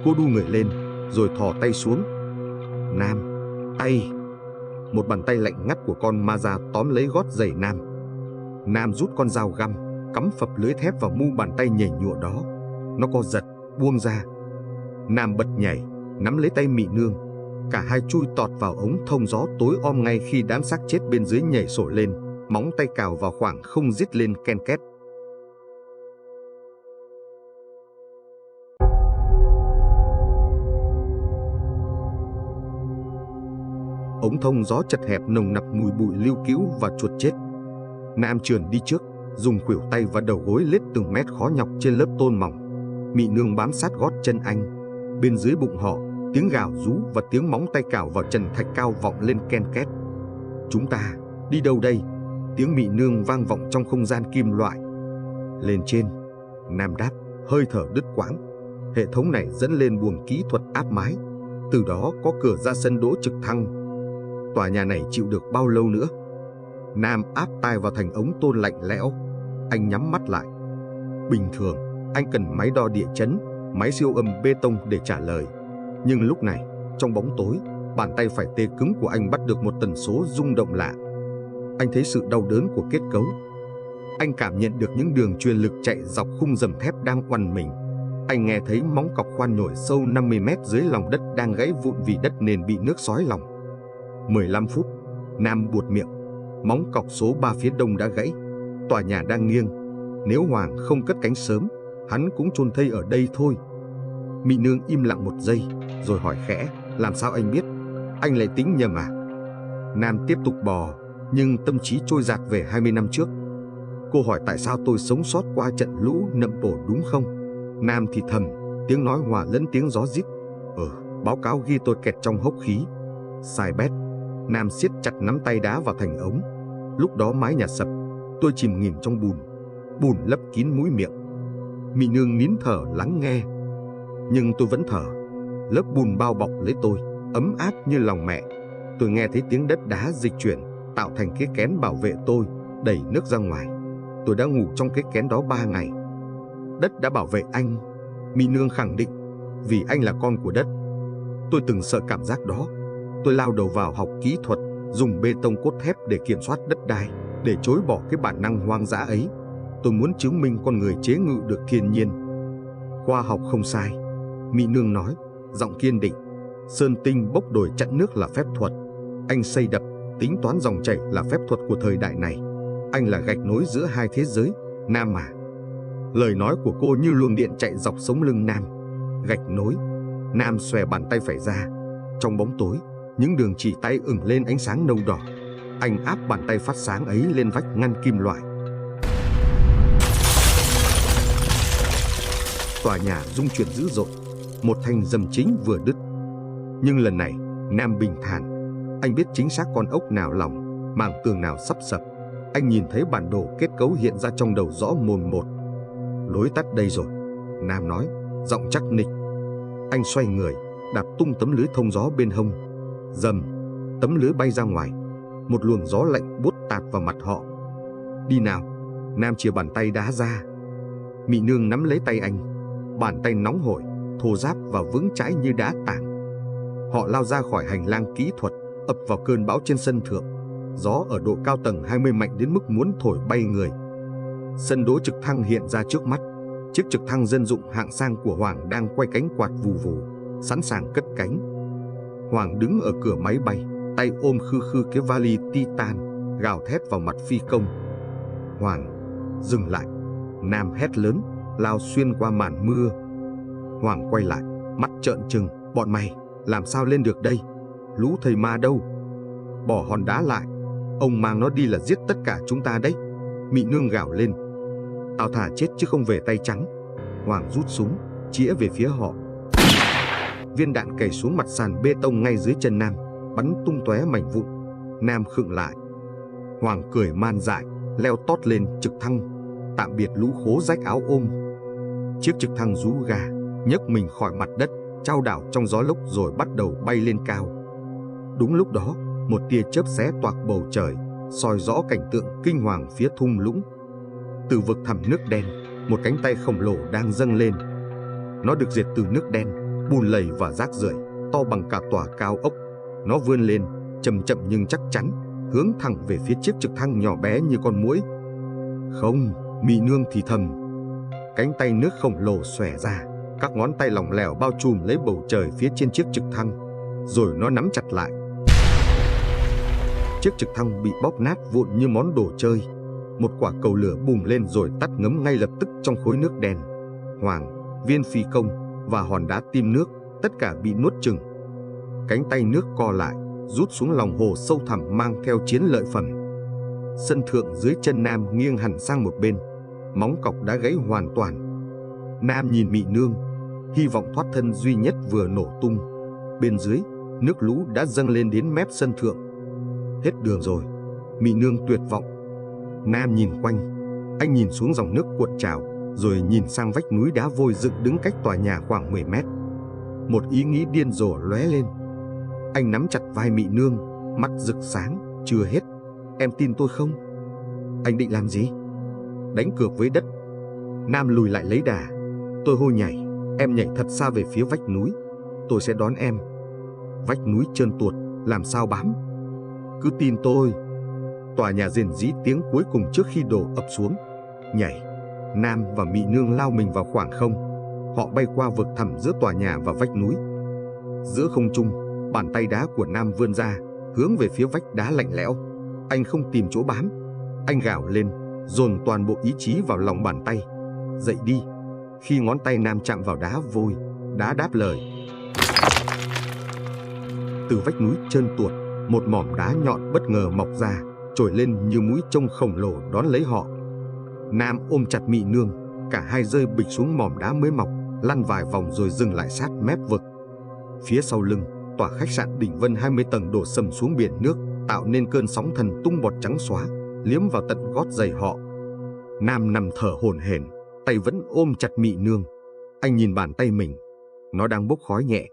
Cô đu người lên, rồi thò tay xuống. Nam, tay. Một bàn tay lạnh ngắt của con ma da tóm lấy gót giày Nam. Nam rút con dao găm, cắm phập lưới thép vào mu bàn tay nhảy nhụa đó. Nó co giật, buông ra. Nam bật nhảy, nắm lấy tay Mị nương. Cả hai chui tọt vào ống thông gió tối om ngay khi đám xác chết bên dưới nhảy sổ lên, móng tay cào vào khoảng không rít lên ken két. Ống thông gió chật hẹp nồng nặc mùi bụi lưu cữu và chuột chết. Nam trườn đi trước, dùng khuỷu tay và đầu gối lết từng mét khó nhọc trên lớp tôn mỏng. Mị nương bám sát gót chân anh. Bên dưới bụng họ, tiếng gào rú và tiếng móng tay cào vào trần thạch cao vọng lên ken két. Chúng ta đi đâu đây? Tiếng Mị nương vang vọng trong không gian kim loại. Lên trên. Nam đáp, hơi thở đứt quãng. Hệ thống này dẫn lên buồng kỹ thuật áp mái. Từ đó có cửa ra sân đỗ trực thăng. Tòa nhà này chịu được bao lâu nữa? Nam áp tai vào thành ống tôn lạnh lẽo. Anh nhắm mắt lại. Bình thường, anh cần máy đo địa chấn, máy siêu âm bê tông để trả lời. Nhưng lúc này, trong bóng tối, bàn tay phải tê cứng của anh bắt được một tần số rung động lạ. Anh thấy sự đau đớn của kết cấu. Anh cảm nhận được những đường truyền lực chạy dọc khung rầm thép đang oằn mình. Anh nghe thấy móng cọc khoan nhồi sâu 50 mét dưới lòng đất đang gãy vụn vì đất nền bị nước xói lòng. 15 phút, Nam buột miệng. Móng cọc số 3 phía đông đã gãy. Tòa nhà đang nghiêng. Nếu Hoàng không cất cánh sớm, hắn cũng chôn thây ở đây thôi. Mị nương im lặng một giây, rồi hỏi khẽ, làm sao anh biết? Anh lại tính nhầm à? Nam tiếp tục bò, nhưng tâm trí trôi dạt về 20 năm trước. Cô hỏi tại sao tôi sống sót qua trận lũ Nậm Pồ đúng không? Nam thì thầm, tiếng nói hòa lẫn tiếng gió rít. Báo cáo ghi tôi kẹt trong hốc khí. Sai bét. Nam siết chặt nắm tay đá vào thành ống. Lúc đó mái nhà sập, tôi chìm nghỉm trong bùn. Bùn lấp kín mũi miệng. Mị nương nín thở lắng nghe. Nhưng tôi vẫn thở. Lớp bùn bao bọc lấy tôi, ấm áp như lòng mẹ. Tôi nghe thấy tiếng đất đá dịch chuyển, tạo thành cái kén bảo vệ tôi, đẩy nước ra ngoài. Tôi đã ngủ trong cái kén đó 3 ngày. Đất đã bảo vệ anh, Mị nương khẳng định, vì anh là con của đất. Tôi từng sợ cảm giác đó. Tôi lao đầu vào học kỹ thuật, dùng bê tông cốt thép để kiểm soát đất đai, để chối bỏ cái bản năng hoang dã ấy. Tôi muốn chứng minh con người chế ngự được thiên nhiên. Khoa học không sai, Mị nương nói, giọng kiên định. Sơn tinh bốc đồi chặn nước là phép thuật. Anh xây đập, tính toán dòng chảy là phép thuật của thời đại này. Anh là gạch nối giữa hai thế giới, Nam à. Lời nói của cô như luồng điện chạy dọc sống lưng Nam. Gạch nối. Nam xòe bàn tay phải ra. Trong bóng tối, những đường chỉ tay ửng lên ánh sáng nâu đỏ. Anh áp bàn tay phát sáng ấy lên vách ngăn kim loại. Tòa nhà rung chuyển dữ dội. Một thanh dầm chính vừa đứt. Nhưng lần này, Nam bình thản. Anh biết chính xác con ốc nào lỏng, mảng tường nào sắp sập. Anh nhìn thấy bản đồ kết cấu hiện ra trong đầu rõ mồn một. Lối tắt đây rồi, Nam nói, giọng chắc nịch. Anh xoay người, đạp tung tấm lưới thông gió bên hông. Rầm, tấm lưới bay ra ngoài. Một luồng gió lạnh buốt tạt vào mặt họ. Đi nào, Nam chìa bàn tay đá ra. Mị nương nắm lấy tay anh. Bàn tay nóng hổi, thô ráp và vững chãi như đá tảng. Họ lao ra khỏi hành lang kỹ thuật, ập vào cơn bão trên sân thượng. Gió ở độ cao tầng 20 mạnh đến mức muốn thổi bay người. Sân đỗ trực thăng hiện ra trước mắt. Chiếc trực thăng dân dụng hạng sang của Hoàng đang quay cánh quạt vù vù, sẵn sàng cất cánh. Hoàng đứng ở cửa máy bay, tay ôm khư khư cái vali titan, gào thét vào mặt phi công. Hoàng, dừng lại. Nam hét lớn, lao xuyên qua màn mưa. Hoàng quay lại, mắt trợn trừng. Bọn mày, làm sao lên được đây? Lũ thầy ma đâu? Bỏ hòn đá lại. Ông mang nó đi là giết tất cả chúng ta đấy. Mị nương gào lên. Tao thà chết chứ không về tay trắng. Hoàng rút súng, chĩa về phía họ. Viên đạn cày xuống mặt sàn bê tông ngay dưới chân Nam, bắn tung tóe mảnh vụn. Nam khựng lại. Hoàng cười man dại, leo tót lên trực thăng, tạm biệt lũ khố rách áo ôm. Chiếc trực thăng rú ga, nhấc mình khỏi mặt đất, chao đảo trong gió lốc rồi bắt đầu bay lên cao. Đúng lúc đó, một tia chớp xé toạc bầu trời, soi rõ cảnh tượng kinh hoàng phía thung lũng. Từ vực thẳm nước đen, một cánh tay khổng lồ đang dâng lên. Nó được dệt từ nước đen, bùn lầy và rác rưởi, to bằng cả tòa cao ốc. Nó vươn lên, chậm chậm nhưng chắc chắn, hướng thẳng về phía chiếc trực thăng nhỏ bé như con muỗi. Không, Mị Nương thì thầm. Cánh tay nước khổng lồ xòe ra, các ngón tay lỏng lẻo bao trùm lấy bầu trời phía trên chiếc trực thăng, rồi nó nắm chặt lại. Chiếc trực thăng bị bóp nát vụn như món đồ chơi. Một quả cầu lửa bùng lên rồi tắt ngấm ngay lập tức trong khối nước đen. Hoàng, viên phi công và hòn đá tim nước tất cả bị nuốt chửng. Cánh tay nước co lại, rút xuống lòng hồ sâu thẳm mang theo chiến lợi phẩm. Sân thượng dưới chân Nam nghiêng hẳn sang một bên, móng cọc đã gãy hoàn toàn. Nam nhìn Mị Nương, hy vọng thoát thân duy nhất vừa nổ tung. Bên dưới, nước lũ đã dâng lên đến mép sân thượng. Hết đường rồi, Mị Nương tuyệt vọng. Nam nhìn quanh, anh nhìn xuống dòng nước cuộn trào, rồi nhìn sang vách núi đá vôi dựng đứng cách tòa nhà khoảng 10 mét. Một ý nghĩ điên rồ lóe lên. Anh nắm chặt vai Mị Nương, mắt rực sáng. Chưa hết, em tin tôi không? Anh định làm gì? Đánh cược với đất. Nam lùi lại lấy đà. Tôi hô nhảy, em nhảy thật xa về phía vách núi. Tôi sẽ đón em. Vách núi trơn tuột, làm sao bám? Cứ tin tôi. Tòa nhà rền rĩ tiếng cuối cùng trước khi đổ ập xuống. Nhảy. Nam và Mị Nương lao mình vào khoảng không. Họ bay qua vực thẳm giữa tòa nhà và vách núi. Giữa không trung, bàn tay đá của Nam vươn ra, hướng về phía vách đá lạnh lẽo. Anh không tìm chỗ bám. Anh gào lên, dồn toàn bộ ý chí vào lòng bàn tay. Dậy đi. Khi ngón tay Nam chạm vào đá vôi, đá đáp lời. Từ vách núi trơn tuột, một mỏm đá nhọn bất ngờ mọc ra, trồi lên như mũi trông khổng lồ đón lấy họ. Nam ôm chặt Mị Nương, cả hai rơi bịch xuống mỏm đá mới mọc, lăn vài vòng rồi dừng lại sát mép vực. Phía sau lưng, tòa khách sạn đỉnh Vân 20 tầng đổ sầm xuống biển nước, tạo nên cơn sóng thần tung bọt trắng xóa, liếm vào tận gót giày họ. Nam nằm thở hổn hển, tay vẫn ôm chặt Mị Nương. Anh nhìn bàn tay mình, nó đang bốc khói nhẹ.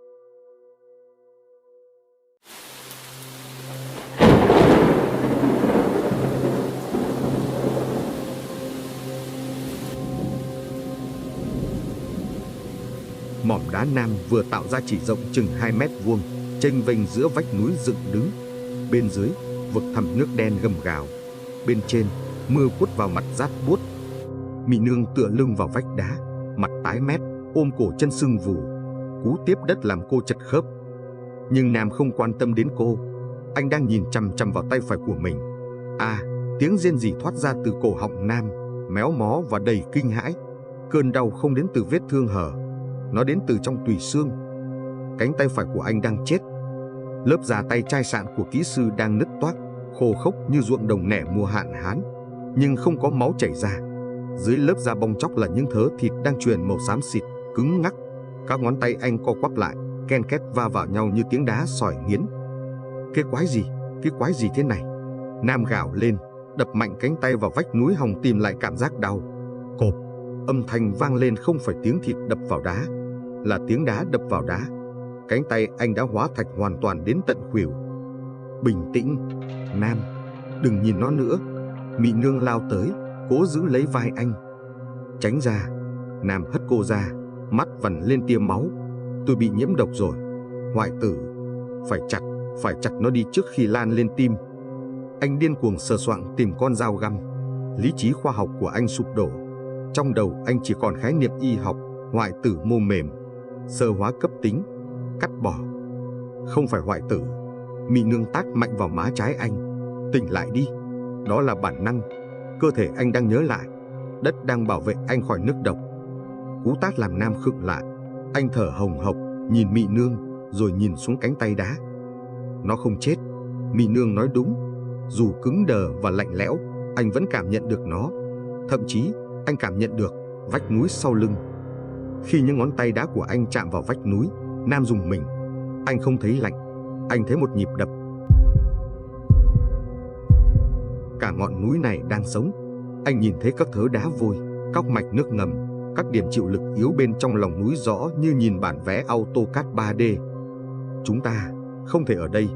Mỏm đá Nam vừa tạo ra chỉ rộng chừng 2 mét vuông, chênh vênh giữa vách núi dựng đứng. Bên dưới, vực thẳm nước đen gầm gào. Bên trên, mưa quất vào mặt rát buốt. Mị Nương tựa lưng vào vách đá, mặt tái mét, ôm cổ chân sưng vù. Cú tiếp đất làm cô chật khớp. Nhưng Nam không quan tâm đến cô. Anh đang nhìn chằm chằm vào tay phải của mình. Tiếng rên rỉ thoát ra từ cổ họng Nam, méo mó và đầy kinh hãi. Cơn đau không đến từ vết thương hở, nó đến từ trong tủy xương. Cánh tay phải của anh đang chết. Lớp da tay chai sạn của kỹ sư đang nứt toác, khô khốc như ruộng đồng nẻ mùa hạn hán, nhưng không có máu chảy ra. Dưới lớp da bong chóc là những thớ thịt đang chuyển màu xám xịt, cứng ngắc. Các ngón tay anh co quắp lại, ken két va vào nhau như tiếng đá sỏi nghiến. Cái quái gì thế này? Nam gào lên, đập mạnh cánh tay vào vách núi hòng tìm lại cảm giác đau. Cộp, âm thanh vang lên không phải tiếng thịt đập vào đá, là tiếng đá đập vào đá. Cánh tay anh đã hóa thạch hoàn toàn đến tận khuỷu. Bình tĩnh, Nam, đừng nhìn nó nữa. Mị Nương lao tới, cố giữ lấy vai anh. Tránh ra. Nam hất cô ra, mắt vằn lên tia máu. Tôi bị nhiễm độc rồi. Hoại tử. Phải chặt nó đi trước khi lan lên tim. Anh điên cuồng sờ soạng tìm con dao găm. Lý trí khoa học của anh sụp đổ. Trong đầu anh chỉ còn khái niệm y học, hoại tử mô mềm, sơ hóa cấp tính, cắt bỏ. Không phải hoại tử. Mị Nương tát mạnh vào má trái anh. Tỉnh lại đi. Đó là bản năng. Cơ thể anh đang nhớ lại. Đất đang bảo vệ anh khỏi nước độc. Cú tát làm Nam khựng lại. Anh thở hồng hộc, nhìn Mị Nương, rồi nhìn xuống cánh tay đá. Nó không chết. Mị Nương nói đúng. Dù cứng đờ và lạnh lẽo, anh vẫn cảm nhận được nó. Thậm chí, anh cảm nhận được vách núi sau lưng. Khi những ngón tay đá của anh chạm vào vách núi, Nam rùng mình. Anh không thấy lạnh, anh thấy một nhịp đập. Cả ngọn núi này đang sống. Anh nhìn thấy các thớ đá vôi, các mạch nước ngầm, các điểm chịu lực yếu bên trong lòng núi rõ như nhìn bản vẽ AutoCAD 3D. Chúng ta không thể ở đây,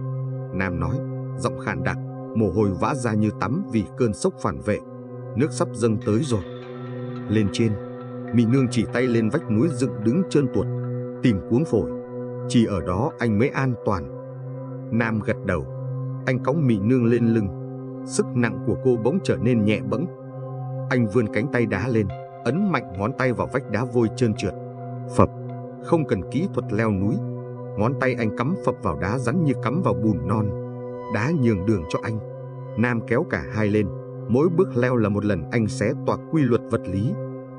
Nam nói, giọng khàn đặc, mồ hôi vã ra như tắm vì cơn sốc phản vệ. Nước sắp dâng tới rồi. Lên trên, Mị Nương chỉ tay lên vách núi dựng đứng trơn tuột, tìm cuống phổi. Chỉ ở đó anh mới an toàn. Nam gật đầu. Anh cõng Mị Nương lên lưng. Sức nặng của cô bỗng trở nên nhẹ bẫng. Anh vươn cánh tay đá lên, ấn mạnh ngón tay vào vách đá vôi trơn trượt. Phập, không cần kỹ thuật leo núi. Ngón tay anh cắm phập vào đá rắn như cắm vào bùn non. Đá nhường đường cho anh. Nam kéo cả hai lên. Mỗi bước leo là một lần anh xé toạc quy luật vật lý.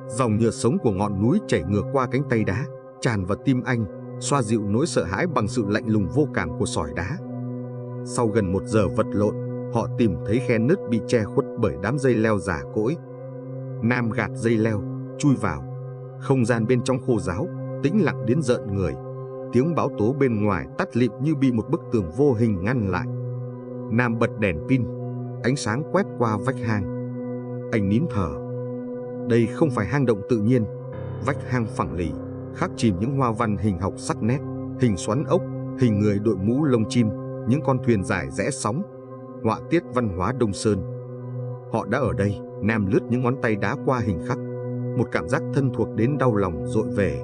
Dòng nhựa sống của ngọn núi chảy ngược qua cánh tay đá, tràn vào tim anh, xoa dịu nỗi sợ hãi bằng sự lạnh lùng vô cảm của sỏi đá. Sau gần 1 giờ vật lộn, họ tìm thấy khe nứt bị che khuất bởi đám dây leo già cỗi. Nam gạt dây leo, chui vào. Không gian bên trong khô ráo, tĩnh lặng đến rợn người. Tiếng báo tố bên ngoài tắt lịm như bị một bức tường vô hình ngăn lại. Nam bật đèn pin, ánh sáng quét qua vách hang. Anh nín thở. Đây không phải hang động tự nhiên. Vách hang phẳng lì, khắc chìm những hoa văn hình học sắc nét, hình xoắn ốc, hình người đội mũ lông chim, những con thuyền dài rẽ sóng, họa tiết văn hóa Đông Sơn. Họ đã ở đây. Nam lướt những ngón tay đá qua hình khắc. Một cảm giác thân thuộc đến đau lòng dội về.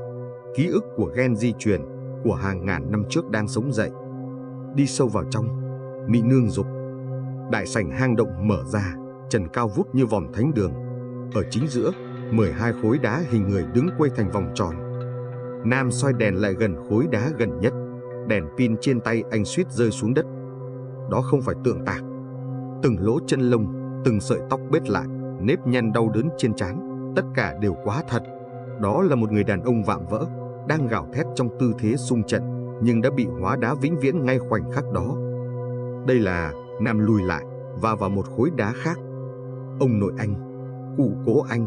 Ký ức của gen di truyền, của hàng ngàn năm trước đang sống dậy. Đi sâu vào trong, Mị Nương giục. Đại sảnh hang động mở ra, trần cao vút như vòm thánh đường. Ở chính giữa, 12 khối đá hình người đứng quây thành vòng tròn. Nam soi đèn lại gần khối đá gần nhất. Đèn pin trên tay anh suýt rơi xuống đất. Đó không phải tượng tạc. Từng lỗ chân lông, từng sợi tóc bết lại, nếp nhăn đau đớn trên trán, tất cả đều quá thật. Đó là một người đàn ông vạm vỡ, đang gào thét trong tư thế xung trận, nhưng đã bị hóa đá vĩnh viễn ngay khoảnh khắc đó. Đây là... Nam lùi lại và vào một khối đá khác. Ông nội anh, cụ cố anh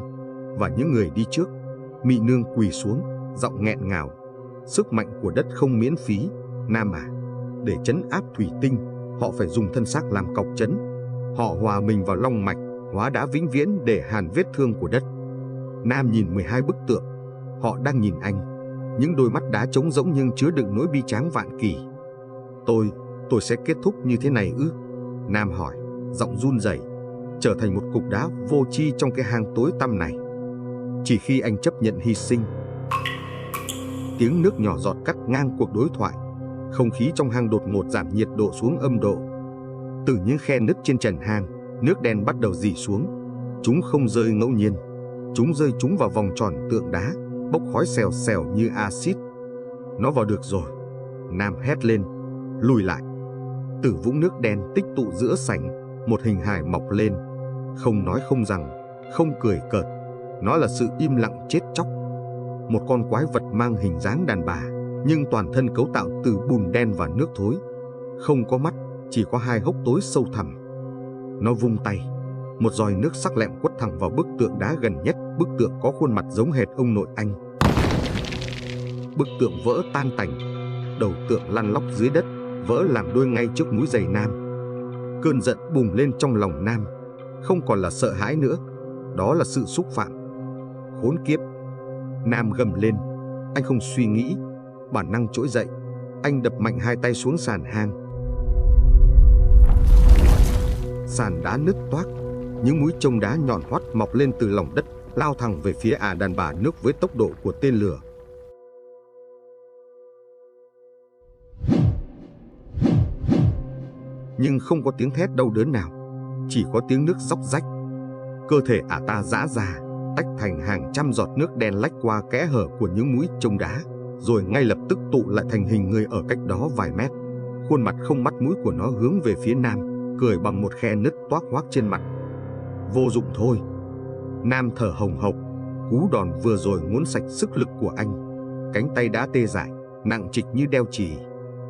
và những người đi trước. Mị Nương quỳ xuống, giọng nghẹn ngào. Sức mạnh của đất không miễn phí, Nam à. Để trấn áp thủy tinh, họ phải dùng thân xác làm cọc trấn. Họ hòa mình vào long mạch, hóa đá vĩnh viễn để hàn vết thương của đất. Nam nhìn 12 bức tượng. Họ đang nhìn anh. Những đôi mắt đá trống rỗng nhưng chứa đựng nỗi bi tráng vạn kỳ. Tôi sẽ kết thúc như thế này ư? Nam hỏi, giọng run rẩy, trở thành một cục đá vô tri trong cái hang tối tăm này. Chỉ khi anh chấp nhận hy sinh. Tiếng nước nhỏ giọt cắt ngang cuộc đối thoại. Không khí trong hang đột ngột giảm nhiệt độ xuống âm độ. Từ những khe nứt trên trần hang, nước đen bắt đầu rỉ xuống. Chúng không rơi ngẫu nhiên. Chúng rơi trúng vào vòng tròn tượng đá, bốc khói xèo xèo như axit. Nó vào được rồi. Nam hét lên, lùi lại. Từ vũng nước đen tích tụ giữa sảnh, một hình hài mọc lên. Không nói không rằng, không cười cợt. Nó là sự im lặng chết chóc. Một con quái vật mang hình dáng đàn bà, nhưng toàn thân cấu tạo từ bùn đen và nước thối. Không có mắt, chỉ có 2 hốc tối sâu thẳm. Nó vung tay, một giòi nước sắc lẹm quất thẳng vào bức tượng đá gần nhất. Bức tượng có khuôn mặt giống hệt ông nội anh. Bức tượng vỡ tan tành, đầu tượng lăn lóc dưới đất, vỡ làm đôi ngay trước múi giày Nam. Cơn giận bùng lên trong lòng Nam. Không còn là sợ hãi nữa, đó là sự xúc phạm. Khốn kiếp! Nam gầm lên. Anh không suy nghĩ, bản năng trỗi dậy. Anh đập mạnh 2 tay xuống sàn hang. Sàn đá nứt toác. Những mũi chông đá nhọn hoắt mọc lên từ lòng đất, lao thẳng về phía đàn bà nước với tốc độ của tên lửa. Nhưng không có tiếng thét đau đớn nào, chỉ có tiếng nước róc rách. Cơ thể ta giã ra, tách thành hàng trăm giọt nước đen lách qua kẽ hở của những mũi chông đá, rồi ngay lập tức tụ lại thành hình người ở cách đó vài mét. Khuôn mặt không mắt mũi của nó hướng về phía Nam, cười bằng một khe nứt toác hoác trên mặt. Vô dụng thôi. Nam thở hồng hộc. Cú đòn vừa rồi ngốn sạch sức lực của anh. Cánh tay đã tê dại, nặng trịch như đeo chì.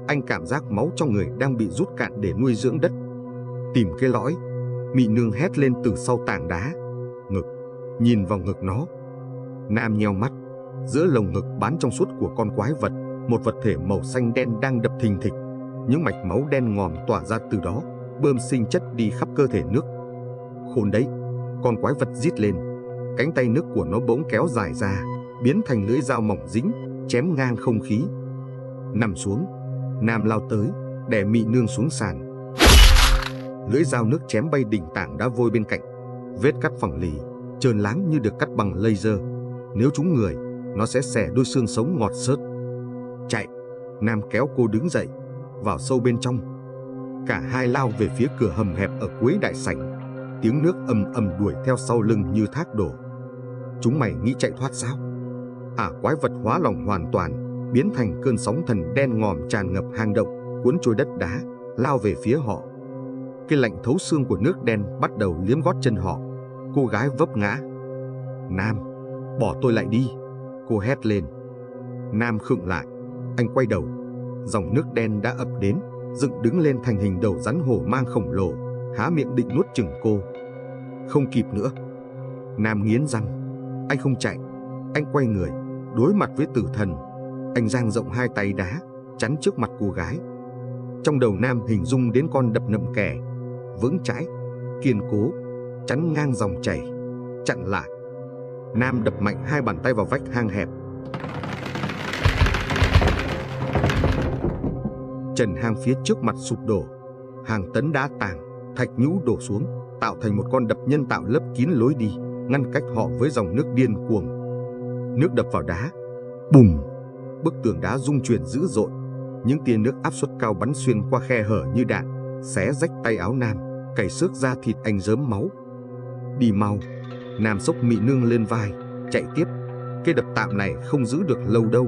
Anh cảm giác máu trong người đang bị rút cạn để nuôi dưỡng đất. Tìm cái lõi. Mị Nương hét lên từ sau tảng đá. Ngực. Nhìn vào ngực nó. Nam nheo mắt. Giữa lồng ngực bán trong suốt của con quái vật, một vật thể màu xanh đen đang đập thình thịch. Những mạch máu đen ngòm tỏa ra từ đó, bơm sinh chất đi khắp cơ thể nước. Khôn đấy! Con quái vật rít lên. Cánh tay nước của nó bỗng kéo dài ra, biến thành lưỡi dao mỏng dính, chém ngang không khí. Nằm xuống, Nam lao tới, đè Mị Nương xuống sàn. Lưỡi dao nước chém bay đỉnh tảng đá vôi bên cạnh. Vết cắt phẳng lì, trơn láng như được cắt bằng laser. Nếu trúng người, nó sẽ xẻ đôi xương sống ngọt xớt. Chạy! Nam kéo cô đứng dậy, vào sâu bên trong. Cả hai lao về phía cửa hầm hẹp ở cuối đại sảnh. Tiếng nước ầm ầm đuổi theo sau lưng như thác đổ. Chúng mày nghĩ chạy thoát sao? Quái vật hóa lòng hoàn toàn, biến thành cơn sóng thần đen ngòm tràn ngập hang động, cuốn trôi đất đá, lao về phía họ. Cái lạnh thấu xương của nước đen bắt đầu liếm gót chân họ. Cô gái vấp ngã. Nam, bỏ tôi lại đi, cô hét lên. Nam khựng lại. Anh quay đầu. Dòng nước đen đã ập đến, dựng đứng lên thành hình đầu rắn hổ mang khổng lồ, há miệng định nuốt chửng cô. Không kịp nữa. Nam nghiến răng. Anh không chạy. Anh quay người, đối mặt với tử thần. Anh dang rộng hai tay đá, chắn trước mặt cô gái. Trong đầu Nam hình dung đến con đập nậm kè, vững chãi, kiên cố, chắn ngang dòng chảy, chặn lại. Nam đập mạnh hai bàn tay vào vách hang hẹp. Trần hang phía trước mặt sụp đổ, hàng tấn đá tảng, thạch nhũ đổ xuống, tạo thành một con đập nhân tạo lấp kín lối đi, ngăn cách họ với dòng nước điên cuồng. Nước đập vào đá, bùm, bức tường đá rung chuyển dữ dội. Những tia nước áp suất cao bắn xuyên qua khe hở như đạn, xé rách tay áo Nam, cày xước da thịt anh rớm máu. Đi mau! Nam xốc Mị Nương lên vai, chạy tiếp. Cái đập tạm này không giữ được lâu đâu.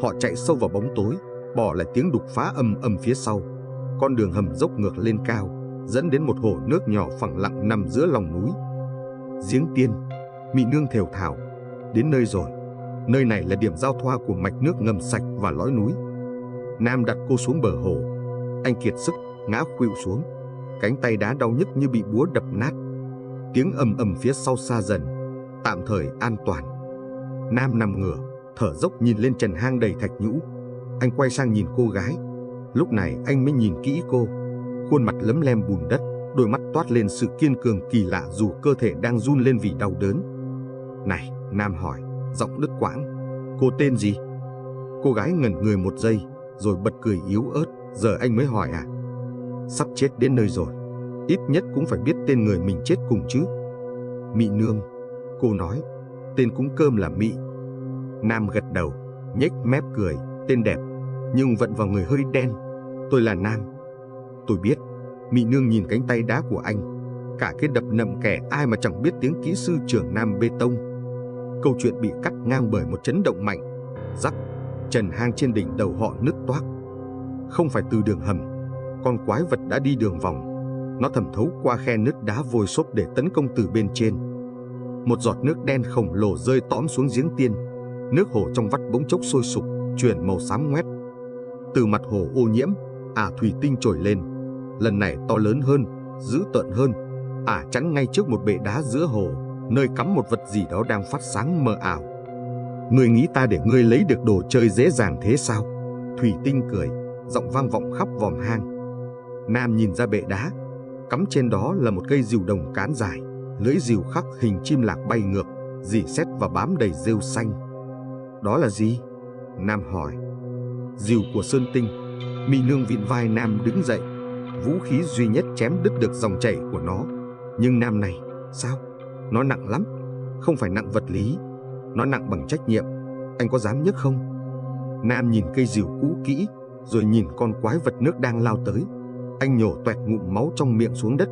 Họ chạy sâu vào bóng tối, bỏ lại tiếng đục phá ầm ầm phía sau. Con đường hầm dốc ngược lên cao, dẫn đến một hồ nước nhỏ phẳng lặng nằm giữa lòng núi. Giếng Tiên! Mị Nương thều thào. Đến nơi rồi. Nơi này là điểm giao thoa của mạch nước ngầm sạch và lõi núi. Nam đặt cô xuống bờ hồ. Anh kiệt sức, ngã khuỵu xuống. Cánh tay đá đau nhức như bị búa đập nát. Tiếng ầm ầm phía sau xa dần. Tạm thời an toàn. Nam nằm ngửa, thở dốc nhìn lên trần hang đầy thạch nhũ. Anh quay sang nhìn cô gái. Lúc này anh mới nhìn kỹ cô. Khuôn mặt lấm lem bùn đất, đôi mắt toát lên sự kiên cường kỳ lạ dù cơ thể đang run lên vì đau đớn. Này, Nam hỏi, giọng đứt quãng. Cô tên gì? Cô gái ngẩn người một giây, rồi bật cười yếu ớt. Giờ anh mới hỏi à? Sắp chết đến nơi rồi, ít nhất cũng phải biết tên người mình chết cùng chứ. Mị Nương, cô nói. Tên cúng cơm là Mị. Nam gật đầu, nhếch mép cười. Tên đẹp, nhưng vận vào người hơi đen. Tôi là Nam. Tôi biết. Mị Nương nhìn cánh tay đá của anh. Cả cái đập nậm kè ai mà chẳng biết tiếng kỹ sư trưởng Nam bê tông. Câu chuyện bị cắt ngang bởi một chấn động mạnh. Rắc, trần hang trên đỉnh đầu họ nứt toác. Không phải từ đường hầm. Con quái vật đã đi đường vòng. Nó thẩm thấu qua khe nứt đá vôi xốp để tấn công từ bên trên. Một giọt nước đen khổng lồ rơi tõm xuống giếng Tiên. Nước hồ trong vắt bỗng chốc sôi sục, chuyển màu xám ngoét. Từ mặt hồ ô nhiễm, thủy tinh trồi lên. Lần này to lớn hơn, dữ tợn hơn. Chắn ngay trước một bệ đá giữa hồ, nơi cắm một vật gì đó đang phát sáng mờ ảo. Ngươi nghĩ ta để ngươi lấy được đồ chơi dễ dàng thế sao? Thủy tinh cười, giọng vang vọng khắp vòm hang. Nam nhìn ra bệ đá. Cắm trên đó là một cây rìu đồng cán dài, lưỡi rìu khắc hình chim lạc bay ngược, rỉ sét và bám đầy rêu xanh. Đó là gì? Nam hỏi. Rìu của Sơn Tinh. Mị Nương vịn vai Nam đứng dậy. Vũ khí duy nhất chém đứt được dòng chảy của nó. Nhưng Nam này, sao? Nó nặng lắm. Không phải nặng vật lý, nó nặng bằng trách nhiệm. Anh có dám nhấc không? Nam nhìn cây rìu cũ kỹ, rồi nhìn con quái vật nước đang lao tới. Anh nhổ toẹt ngụm máu trong miệng xuống đất.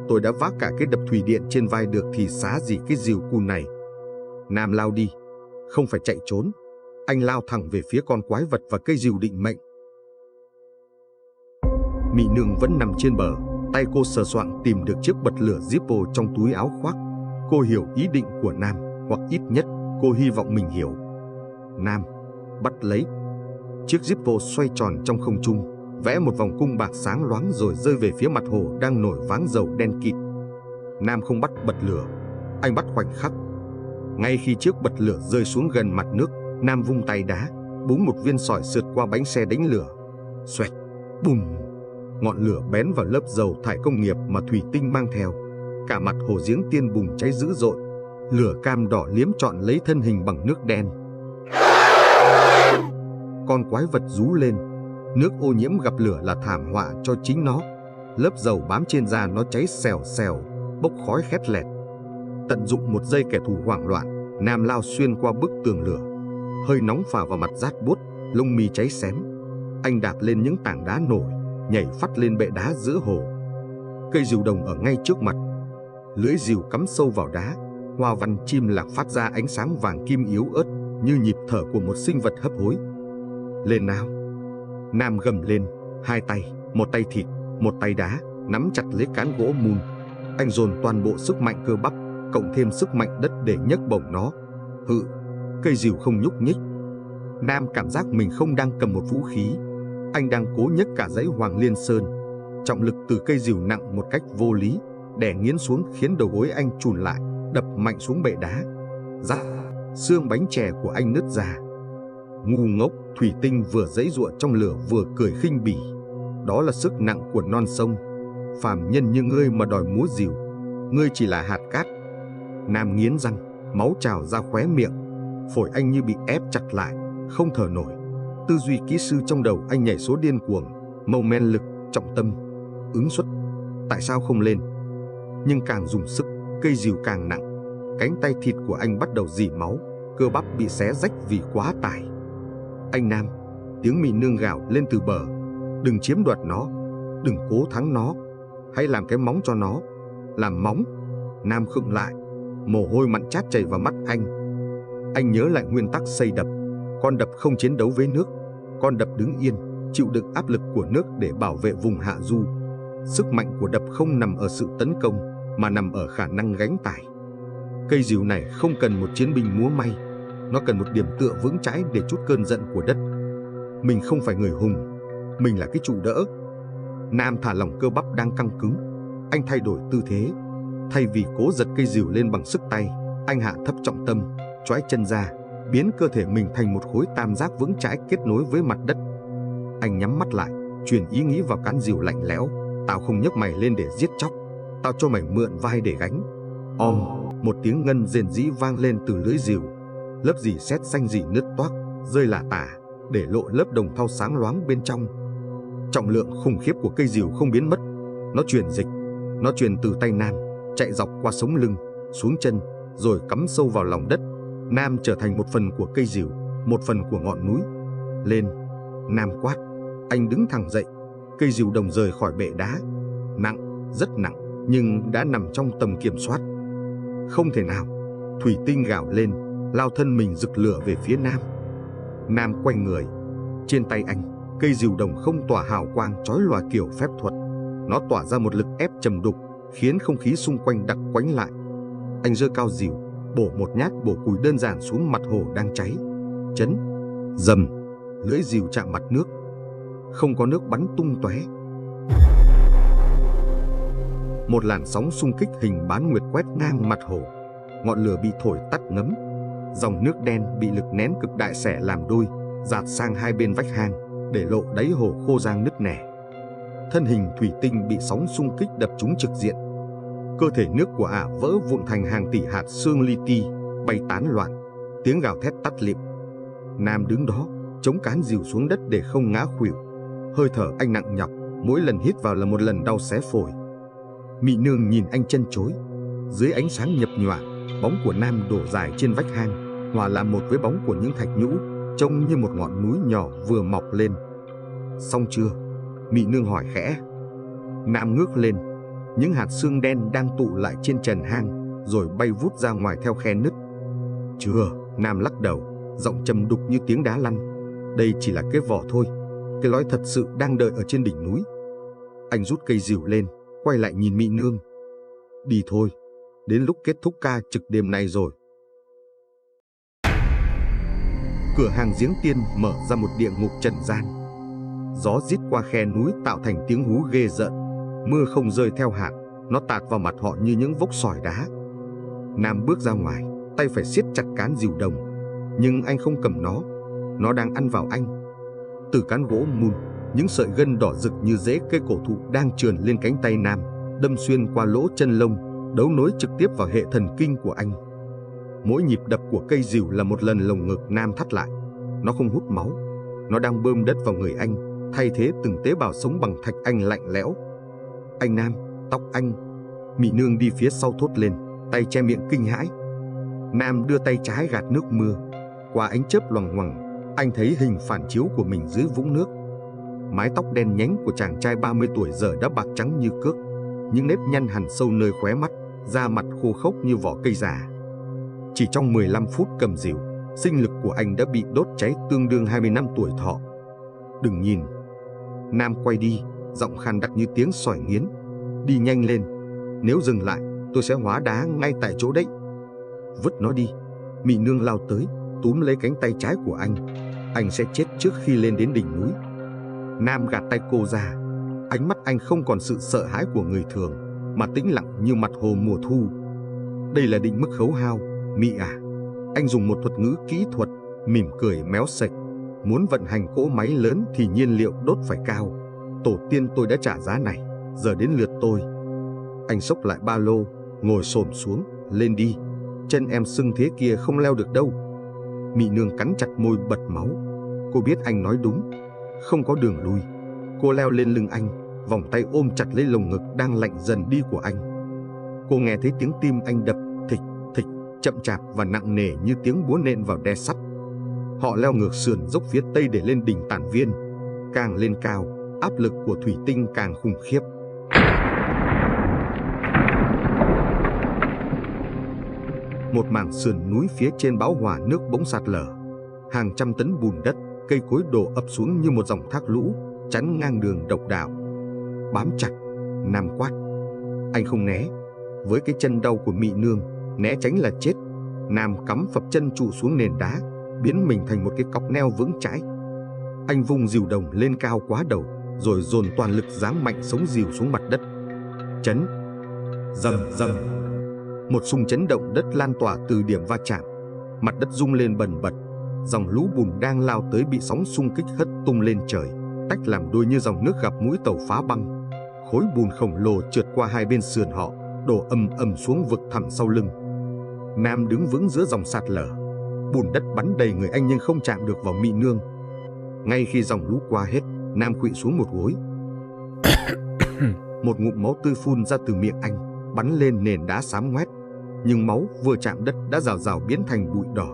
Tôi đã vác cả cái đập thủy điện trên vai được thì xá gì cái rìu cùn này. Nam lao đi, không phải chạy trốn. Anh lao thẳng về phía con quái vật và cây rìu định mệnh. Mị Nương vẫn nằm trên bờ, tay cô sờ soạng tìm được chiếc bật lửa Zippo trong túi áo khoác. Cô hiểu ý định của Nam, hoặc ít nhất cô hy vọng mình hiểu. Nam, bắt lấy. Chiếc Zippo xoay tròn trong không trung, vẽ một vòng cung bạc sáng loáng rồi rơi về phía mặt hồ đang nổi váng dầu đen kịt. Nam không bắt bật lửa, anh bắt khoảnh khắc. Ngay khi chiếc bật lửa rơi xuống gần mặt nước, Nam vung tay đá, búng một viên sỏi sượt qua bánh xe đánh lửa. Xoẹt, bùm! Ngọn lửa bén vào lớp dầu thải công nghiệp mà thủy tinh mang theo. Cả mặt hồ giếng Tiên bùng cháy dữ dội. Lửa cam đỏ liếm trọn lấy thân hình bằng nước đen. Con quái vật rú lên. Nước ô nhiễm gặp lửa là thảm họa cho chính nó. Lớp dầu bám trên da nó cháy xèo xèo, bốc khói khét lẹt. Tận dụng một giây kẻ thù hoảng loạn, Nam lao xuyên qua bức tường lửa. Hơi nóng phả vào mặt rát buốt, lông mi cháy xém. Anh đạp lên những tảng đá nổi, nhảy phắt lên bệ đá giữa hồ. Cây rìu đồng ở ngay trước mặt. Lưỡi rìu cắm sâu vào đá, hoa văn chim lạc phát ra ánh sáng vàng kim yếu ớt như nhịp thở của một sinh vật hấp hối. Lên nào! Nam gầm lên, hai tay, một tay thịt, một tay đá, nắm chặt lấy cán gỗ mun. Anh dồn toàn bộ sức mạnh cơ bắp, cộng thêm sức mạnh đất để nhấc bổng nó. Hự, cây rìu không nhúc nhích. Nam cảm giác mình không đang cầm một vũ khí. Anh đang cố nhấc cả dãy Hoàng Liên Sơn. Trọng lực từ cây rìu nặng một cách vô lý, đè nghiến xuống khiến đầu gối anh chùn lại, đập mạnh xuống bệ đá. Rắc, xương bánh chè của anh nứt ra. Ngu ngốc, thủy tinh vừa giãy giụa trong lửa vừa cười khinh bỉ. Đó là sức nặng của non sông. Phàm nhân như ngươi mà đòi múa rìu, ngươi chỉ là hạt cát. Nam nghiến răng, máu trào ra khóe miệng. Phổi anh như bị ép chặt lại, không thở nổi. Tư duy kỹ sư trong đầu anh nhảy số điên cuồng, màu men lực, trọng tâm, ứng suất. Tại sao không lên? Nhưng càng dùng sức, cây rìu càng nặng. Cánh tay thịt của anh bắt đầu rỉ máu, cơ bắp bị xé rách vì quá tải. Anh Nam, tiếng Mị Nương gào lên từ bờ. Đừng chiếm đoạt nó, đừng cố thắng nó. Hãy làm cái móng cho nó. Làm móng. Nam khựng lại, mồ hôi mặn chát chảy vào mắt anh. Anh nhớ lại nguyên tắc xây đập. Con đập không chiến đấu với nước. Con đập đứng yên, chịu đựng áp lực của nước để bảo vệ vùng hạ du. Sức mạnh của đập không nằm ở sự tấn công, mà nằm ở khả năng gánh tải. Cây rìu này không cần một chiến binh múa may. Nó cần một điểm tựa vững chãi để trút cơn giận của đất. Mình không phải người hùng, mình là cái trụ đỡ. Nam thả lỏng cơ bắp đang căng cứng. Anh thay đổi tư thế. Thay vì cố giật cây rìu lên bằng sức tay, anh hạ thấp trọng tâm, choái chân ra, biến cơ thể mình thành một khối tam giác vững chãi kết nối với mặt đất. Anh nhắm mắt lại, truyền ý nghĩ vào cán rìu lạnh lẽo. Tao không nhấc mày lên để giết chóc. Tao cho mày mượn vai để gánh. Một tiếng ngân rền rĩ vang lên từ lưỡi rìu. Lớp rỉ sét xanh rỉ nứt toác, rơi lả tả, để lộ lớp đồng thau sáng loáng bên trong. Trọng lượng khủng khiếp của cây rìu không biến mất. Nó truyền dịch. Nó truyền từ tay Nam, chạy dọc qua sống lưng, xuống chân, rồi cắm sâu vào lòng đất. Nam trở thành một phần của cây rìu, một phần của ngọn núi. Lên! Nam quát. Anh đứng thẳng dậy. Cây rìu đồng rời khỏi bệ đá. Nặng, rất nặng, nhưng đã nằm trong tầm kiểm soát. Không thể nào! Thủy tinh gào lên, lao thân mình rực lửa về phía Nam. Nam quay người. Trên tay anh, cây rìu đồng không tỏa hào quang chói lòa kiểu phép thuật. Nó tỏa ra một lực ép trầm đục, khiến không khí xung quanh đặc quánh lại. Anh giơ cao rìu, bổ một nhát bổ củi đơn giản xuống mặt hồ đang cháy. Chấn, dầm, lưỡi rìu chạm mặt nước. Không có nước bắn tung tóe. Một làn sóng xung kích hình bán nguyệt quét ngang mặt hồ. Ngọn lửa bị thổi tắt ngấm. Dòng nước đen bị lực nén cực đại xẻ làm đôi, dạt sang hai bên vách hang, để lộ đáy hồ khô rang nứt nẻ. Thân hình thủy tinh bị sóng xung kích đập trúng trực diện. Cơ thể nước của ả vỡ vụn thành hàng tỷ hạt xương li ti, bay tán loạn. Tiếng gào thét tắt lịm. Nam đứng đó, chống cán rìu xuống đất để không ngã khuỵu. Hơi thở anh nặng nhọc, mỗi lần hít vào là một lần đau xé phổi. Mị Nương nhìn anh chân chối. Dưới ánh sáng nhập nhòa, bóng của Nam đổ dài trên vách hang, hòa làm một với bóng của những thạch nhũ, trông như một ngọn núi nhỏ vừa mọc lên. Xong chưa? Mị Nương hỏi khẽ. Nam ngước lên. Những hạt xương đen đang tụ lại trên trần hang, rồi bay vút ra ngoài theo khe nứt. Chưa, Nam lắc đầu, giọng trầm đục như tiếng đá lăn. Đây chỉ là cái vỏ thôi. Cái lõi thật sự đang đợi ở trên đỉnh núi. Anh rút cây rìu lên, quay lại nhìn Mị Nương. Đi thôi, đến lúc kết thúc ca trực đêm nay rồi. Cửa hàng giếng tiên mở ra một địa ngục trần gian. Gió rít qua khe núi tạo thành tiếng hú ghê rợn. Mưa không rơi theo hạt, nó tạt vào mặt họ như những vốc sỏi đá. Nam bước ra ngoài, tay phải siết chặt cán rìu đồng. Nhưng anh không cầm nó đang ăn vào anh. Từ cán gỗ mun, những sợi gân đỏ rực như rễ cây cổ thụ đang trườn lên cánh tay Nam, đâm xuyên qua lỗ chân lông, đấu nối trực tiếp vào hệ thần kinh của anh. Mỗi nhịp đập của cây rìu là một lần lồng ngực Nam thắt lại. Nó không hút máu, nó đang bơm đất vào người anh, thay thế từng tế bào sống bằng thạch anh lạnh lẽo. Anh Nam, tóc anh. Mị Nương đi phía sau thốt lên, tay che miệng kinh hãi. Nam đưa tay trái gạt nước mưa. Qua ánh chớp loằng ngoằng, anh thấy hình phản chiếu của mình dưới vũng nước. Mái tóc đen nhánh của chàng trai 30 tuổi giờ đã bạc trắng như cước, những nếp nhăn hằn sâu nơi khóe mắt, da mặt khô khốc như vỏ cây già. Chỉ trong 15 phút cầm rìu, sinh lực của anh đã bị đốt cháy tương đương 20 năm tuổi thọ. Đừng nhìn. Nam quay đi, giọng khàn đặc như tiếng sỏi nghiến. Đi nhanh lên, nếu dừng lại, tôi sẽ hóa đá ngay tại chỗ đấy. Vứt nó đi. Mị Nương lao tới, túm lấy cánh tay trái của anh. Anh sẽ chết trước khi lên đến đỉnh núi. Nam gạt tay cô ra. Ánh mắt anh không còn sự sợ hãi của người thường, mà tĩnh lặng như mặt hồ mùa thu. Đây là định mức khấu hao, Mị à. Anh dùng một thuật ngữ kỹ thuật, mỉm cười méo sạch. Muốn vận hành cỗ máy lớn thì nhiên liệu đốt phải cao. Tổ tiên tôi đã trả giá này, giờ đến lượt tôi. Anh xốc lại ba lô, ngồi xổm xuống, lên đi. Chân em sưng thế kia không leo được đâu. Mị Nương cắn chặt môi bật máu. Cô biết anh nói đúng, không có đường lui. Cô leo lên lưng anh, vòng tay ôm chặt lấy lồng ngực đang lạnh dần đi của anh. Cô nghe thấy tiếng tim anh đập thịch thịch, chậm chạp và nặng nề như tiếng búa nện vào đe sắt. Họ leo ngược sườn dốc phía tây để lên đỉnh Tản Viên. Càng lên cao, áp lực của thủy tinh càng khủng khiếp. Một mảng sườn núi phía trên bão hòa nước bỗng sạt lở. Hàng trăm tấn bùn đất, cây cối đổ ập xuống như một dòng thác lũ, chắn ngang đường độc đạo. Bám chặt, Nam quát. Anh không né. Với cái chân đau của Mị Nương, né tránh là chết. Nam cắm phập chân trụ xuống nền đá, biến mình thành một cái cọc neo vững chãi. Anh vung rìu đồng lên cao quá đầu, rồi dồn toàn lực giáng mạnh sống rìu xuống mặt đất. Chấn, rầm rầm. Một xung chấn động đất lan tỏa từ điểm va chạm. Mặt đất rung lên bần bật. Dòng lũ bùn đang lao tới bị sóng xung kích hất tung lên trời, tách làm đôi như dòng nước gặp mũi tàu phá băng. Khối bùn khổng lồ trượt qua hai bên sườn họ, đổ ầm ầm xuống vực thẳm sau lưng. Nam đứng vững giữa dòng sạt lở. Bùn đất bắn đầy người anh nhưng không chạm được vào Mị Nương. Ngay khi dòng lũ qua hết, Nam khuỵu xuống một gối. Một ngụm máu tươi phun ra từ miệng anh, bắn lên nền đá xám ngoét. Nhưng máu vừa chạm đất đã rào rào biến thành bụi đỏ.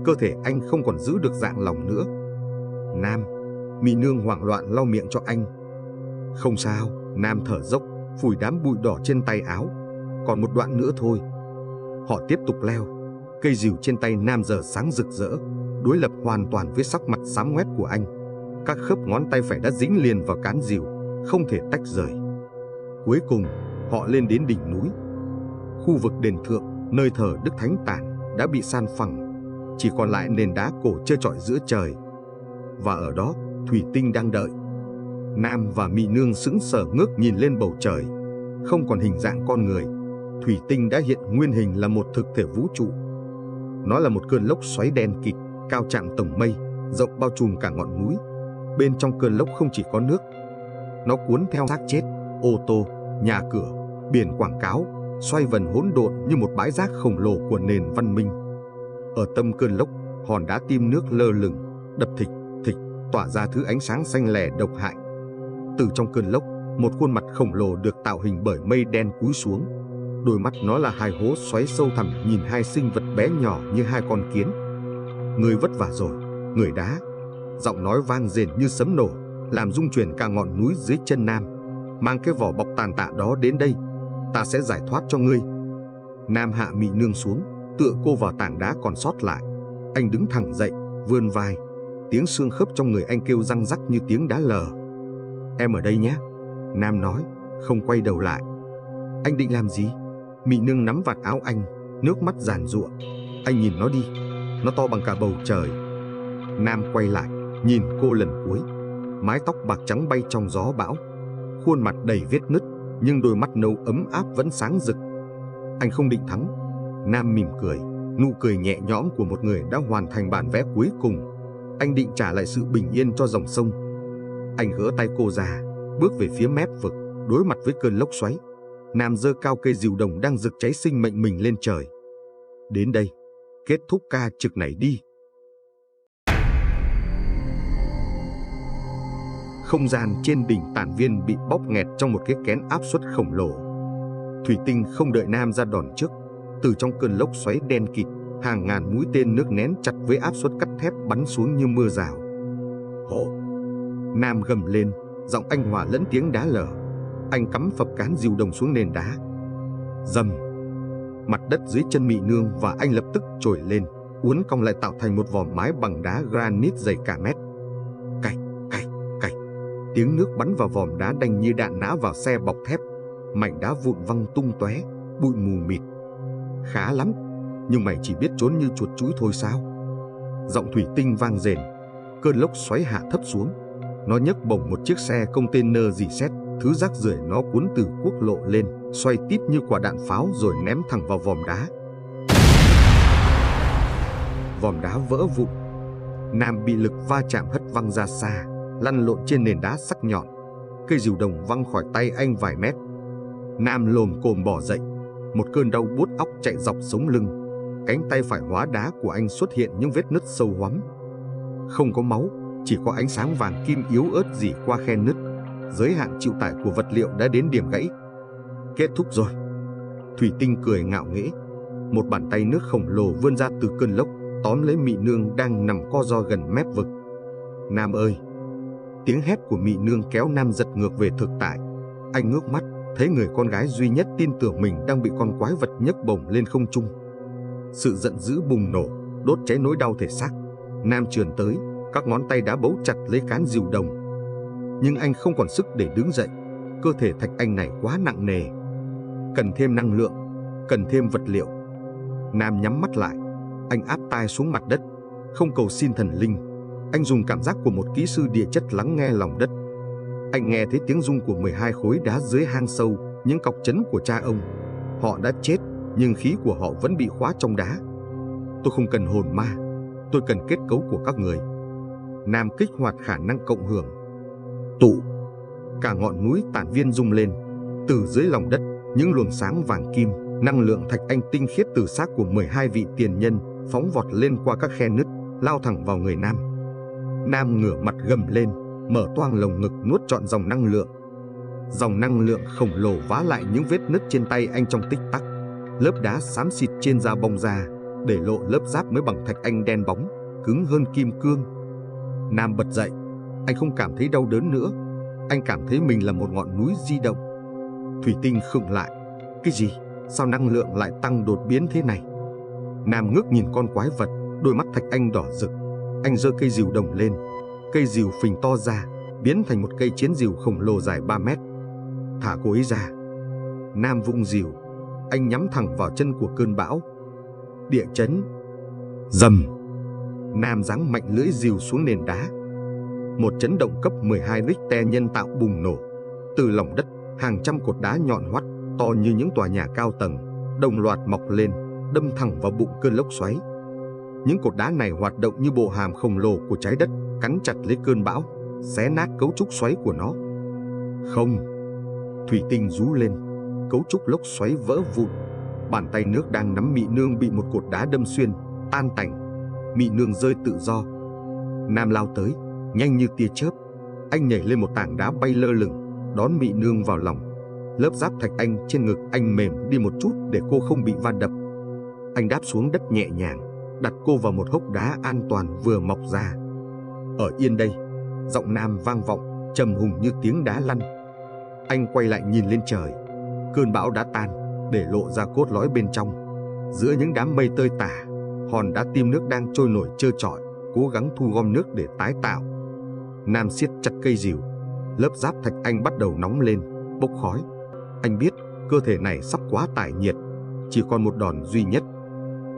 Cơ thể anh không còn giữ được dạng lòng nữa. Nam. Mị Nương hoảng loạn lau miệng cho anh. Không sao. Nam thở dốc, phủi đám bụi đỏ trên tay áo. Còn một đoạn nữa thôi. Họ tiếp tục leo. Cây rìu trên tay Nam giờ sáng rực rỡ, đối lập hoàn toàn với sắc mặt xám ngoét của anh. Các khớp ngón tay phải đã dính liền vào cán rìu, không thể tách rời. Cuối cùng, họ lên đến đỉnh núi. Khu vực đền thượng, nơi thờ Đức Thánh Tản, đã bị san phẳng. Chỉ còn lại nền đá cổ trơ trọi giữa trời. Và ở đó, thủy tinh đang đợi. Nam và Mị Nương sững sờ ngước nhìn lên bầu trời. Không còn hình dạng con người, thủy tinh đã hiện nguyên hình là một thực thể vũ trụ. Nó là một cơn lốc xoáy đen kịt, cao chạm tầng mây, rộng bao trùm cả ngọn núi. Bên trong cơn lốc không chỉ có nước. Nó cuốn theo xác chết, ô tô, nhà cửa, biển quảng cáo, xoay vần hỗn độn như một bãi rác khổng lồ của nền văn minh. Ở tâm cơn lốc, hòn đá tim nước lơ lửng, đập thịch thịch, tỏa ra thứ ánh sáng xanh lẻ độc hại. Từ trong cơn lốc, một khuôn mặt khổng lồ được tạo hình bởi mây đen cúi xuống. Đôi mắt nó là hai hố xoáy sâu thẳm nhìn hai sinh vật bé nhỏ như hai con kiến. Người vất vả rồi, người đá. Giọng nói vang rền như sấm nổ, làm rung chuyển cả ngọn núi dưới chân Nam. Mang cái vỏ bọc tàn tạ đó đến đây, ta sẽ giải thoát cho ngươi. Nam hạ Mị Nương xuống, tựa cô vào tảng đá còn sót lại. Anh đứng thẳng dậy, vươn vai. Tiếng xương khớp trong người anh kêu răng rắc như tiếng đá lở. Em ở đây nhé, Nam nói, không quay đầu lại. Anh định làm gì? Mị Nương nắm vạt áo anh, nước mắt giàn giụa. Anh nhìn nó đi, nó to bằng cả bầu trời. Nam quay lại, nhìn cô lần cuối. Mái tóc bạc trắng bay trong gió bão, khuôn mặt đầy vết nứt, nhưng đôi mắt nâu ấm áp vẫn sáng rực. Anh không định thắng. Nam mỉm cười, nụ cười nhẹ nhõm của một người đã hoàn thành bản vẽ cuối cùng. Anh định trả lại sự bình yên cho dòng sông. Anh gỡ tay cô ra, bước về phía mép vực, đối mặt với cơn lốc xoáy. Nam giơ cao cây rìu đồng đang rực cháy sinh mệnh mình lên trời. Đến đây. Kết thúc ca trực này đi. Không gian trên đỉnh Tản Viên bị bóp nghẹt trong một cái kén áp suất khổng lồ. Thủy Tinh không đợi Nam ra đòn trước, từ trong cơn lốc xoáy đen kịt, hàng ngàn mũi tên nước nén chặt với áp suất cắt thép bắn xuống như mưa rào. Hổ! Nam gầm lên, giọng anh hòa lẫn tiếng đá lở. Anh cắm phập cán diều đồng xuống nền đá. Rầm! Mặt đất dưới chân Mị Nương và anh lập tức trồi lên, uốn cong lại tạo thành một vòm mái bằng đá granite dày cả mét. Cạch, cạch, cạch. Tiếng nước bắn vào vòm đá đanh như đạn nã vào xe bọc thép. Mảnh đá vụn văng tung tóe, bụi mù mịt. Khá lắm, nhưng mày chỉ biết trốn như chuột chúi thôi sao? Giọng Thủy Tinh vang rền. Cơn lốc xoáy hạ thấp xuống. Nó nhấc bổng một chiếc xe container rỉ sét, thứ rác rưởi nó cuốn từ quốc lộ lên, xoay tít như quả đạn pháo rồi ném thẳng vào vòm đá. Vòm đá vỡ vụn. Nam bị lực va chạm hất văng ra xa, lăn lộn trên nền đá sắc nhọn. Cây diều đồng văng khỏi tay anh vài mét. Nam lồm cồm bò dậy, một cơn đau buốt óc chạy dọc sống lưng. Cánh tay phải hóa đá của anh xuất hiện những vết nứt sâu hoắm. Không có máu, chỉ có ánh sáng vàng kim yếu ớt rỉ qua khe nứt. Giới hạn chịu tải của vật liệu đã đến điểm gãy. Kết thúc rồi. Thủy Tinh cười ngạo nghễ. Một bàn tay nước khổng lồ vươn ra từ cơn lốc, tóm lấy Mị Nương đang nằm co ro gần mép vực. Nam ơi! Tiếng hét của Mị Nương kéo Nam giật ngược về thực tại. Anh ngước mắt, thấy người con gái duy nhất tin tưởng mình đang bị con quái vật nhấc bổng lên không trung. Sự giận dữ bùng nổ, đốt cháy nỗi đau thể xác. Nam trườn tới, các ngón tay đã bấu chặt lấy cán diều đồng. Nhưng anh không còn sức để đứng dậy. Cơ thể thạch anh này quá nặng nề. Cần thêm năng lượng, cần thêm vật liệu. Nam nhắm mắt lại. Anh áp tai xuống mặt đất, không cầu xin thần linh. Anh dùng cảm giác của một kỹ sư địa chất lắng nghe lòng đất. Anh nghe thấy tiếng rung của 12 khối đá dưới hang sâu, những cọc trấn của cha ông. Họ đã chết, nhưng khí của họ vẫn bị khóa trong đá. Tôi không cần hồn ma, tôi cần kết cấu của các người. Nam kích hoạt khả năng cộng hưởng. Tụ! Cả ngọn núi Tản Viên rung lên. Từ dưới lòng đất, những luồng sáng vàng kim, năng lượng thạch anh tinh khiết từ xác của 12 vị tiền nhân phóng vọt lên qua các khe nứt, lao thẳng vào người Nam. Nam ngửa mặt gầm lên, mở toang lồng ngực nuốt trọn dòng năng lượng. Dòng năng lượng khổng lồ vá lại những vết nứt trên tay anh trong tích tắc. Lớp đá xám xịt trên da bong ra, để lộ lớp giáp mới bằng thạch anh đen bóng, cứng hơn kim cương. Nam bật dậy. Anh không cảm thấy đau đớn nữa. Anh cảm thấy mình là một ngọn núi di động. Thủy Tinh khựng lại. Cái gì? Sao năng lượng lại tăng đột biến thế này? Nam ngước nhìn con quái vật, đôi mắt thạch anh đỏ rực. Anh giơ cây diều đồng lên. Cây diều phình to ra, biến thành một cây chiến diều khổng lồ dài 3 mét. Thả cô ấy ra. Nam vung diều. Anh nhắm thẳng vào chân của cơn bão. Địa chấn. Rầm. Nam giáng mạnh lưỡi diều xuống nền đá. Một chấn động cấp 12 Richter nhân tạo bùng nổ. Từ lòng đất, hàng trăm cột đá nhọn hoắt, to như những tòa nhà cao tầng, đồng loạt mọc lên, đâm thẳng vào bụng cơn lốc xoáy. Những cột đá này hoạt động như bộ hàm khổng lồ của trái đất, cắn chặt lấy cơn bão, xé nát cấu trúc xoáy của nó. Không! Thủy Tinh rú lên. Cấu trúc lốc xoáy vỡ vụn. Bàn tay nước đang nắm Mị Nương bị một cột đá đâm xuyên, tan tành. Mị Nương rơi tự do. Nam lao tới, nhanh như tia chớp. Anh nhảy lên một tảng đá bay lơ lửng, đón Mị Nương vào lòng. Lớp giáp thạch anh trên ngực anh mềm đi một chút để cô không bị va đập. Anh đáp xuống đất nhẹ nhàng, đặt cô vào một hốc đá an toàn vừa mọc ra. Ở yên đây. Giọng Nam vang vọng, trầm hùng như tiếng đá lăn. Anh quay lại nhìn lên trời. Cơn bão đã tan, để lộ ra cốt lõi bên trong. Giữa những đám mây tơi tả, hòn đá tim nước đang trôi nổi trơ trọi, cố gắng thu gom nước để tái tạo. Nam siết chặt cây diều. Lớp giáp thạch anh bắt đầu nóng lên, bốc khói. Anh biết cơ thể này sắp quá tải nhiệt, chỉ còn một đòn duy nhất.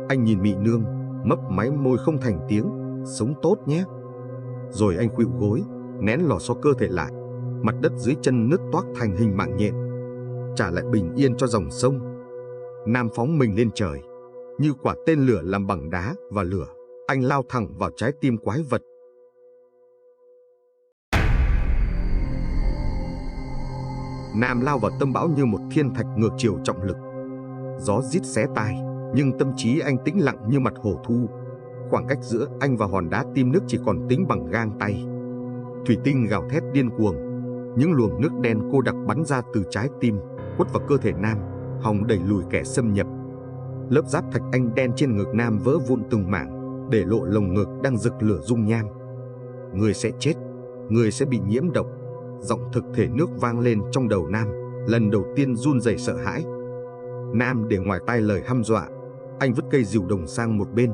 Anh nhìn Mị Nương, mấp máy môi không thành tiếng. Sống tốt nhé. Rồi anh khuỵu gối, nén lò xo cơ thể lại. Mặt đất dưới chân nứt toác thành hình mạng nhện. Trả lại bình yên cho dòng sông. Nam phóng mình lên trời. Như quả tên lửa làm bằng đá và lửa, anh lao thẳng vào trái tim quái vật. Nam lao vào tâm bão như một thiên thạch ngược chiều trọng lực. Gió rít xé tai, Nhưng tâm trí anh tĩnh lặng như mặt hồ thu. Khoảng cách giữa anh và hòn đá tim nước chỉ còn tính bằng gang tay. Thủy tinh gào thét điên cuồng. Những luồng nước đen cô đặc bắn ra từ trái tim, quất vào cơ thể Nam, hòng đẩy lùi kẻ xâm nhập. Lớp giáp thạch anh đen trên ngực Nam vỡ vụn từng mảng, để lộ lồng ngực đang rực lửa dung nham. Người sẽ chết, người sẽ bị nhiễm độc. Giọng thực thể nước vang lên trong đầu Nam, lần đầu tiên run rẩy sợ hãi. Nam để ngoài tai lời hăm dọa, anh vứt cây rìu đồng sang một bên.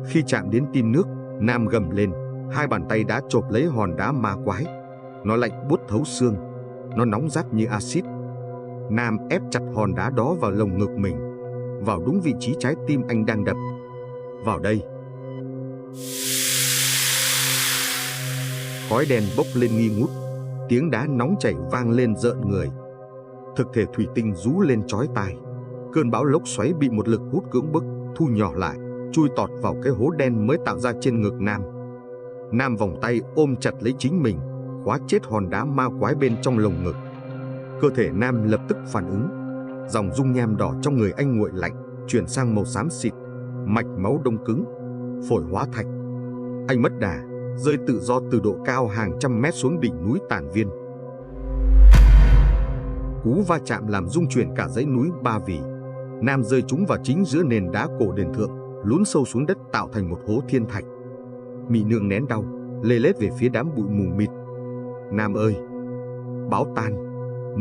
Khi chạm đến tim nước, Nam gầm lên, hai bàn tay đã chộp lấy hòn đá ma quái. Nó lạnh buốt thấu xương, nó nóng rát như axit. Nam ép chặt hòn đá đó vào lồng ngực mình, vào đúng vị trí trái tim anh đang đập. Vào đây. Khói đen bốc lên nghi ngút, tiếng đá nóng chảy vang lên rợn người. Thực thể thủy tinh rú lên chói tai. Cơn bão lốc xoáy bị một lực hút cưỡng bức, thu nhỏ lại, chui tọt vào cái hố đen mới tạo ra trên ngực Nam. Nam vòng tay ôm chặt lấy chính mình, khóa chết hòn đá ma quái bên trong lồng ngực. Cơ thể Nam lập tức phản ứng. Dòng dung nham đỏ trong người anh nguội lạnh, chuyển sang màu xám xịt, mạch máu đông cứng, phổi hóa thạch. Anh mất đà, rơi tự do từ độ cao hàng trăm mét xuống đỉnh núi Tản Viên. Cú va chạm làm rung chuyển cả dãy núi Ba Vì. Nam rơi trúng vào chính giữa nền đá cổ đền thượng, lún sâu xuống đất tạo thành một hố thiên thạch. Mị Nương nén đau, lê lết về phía đám bụi mù mịt. Nam ơi! Bão tan,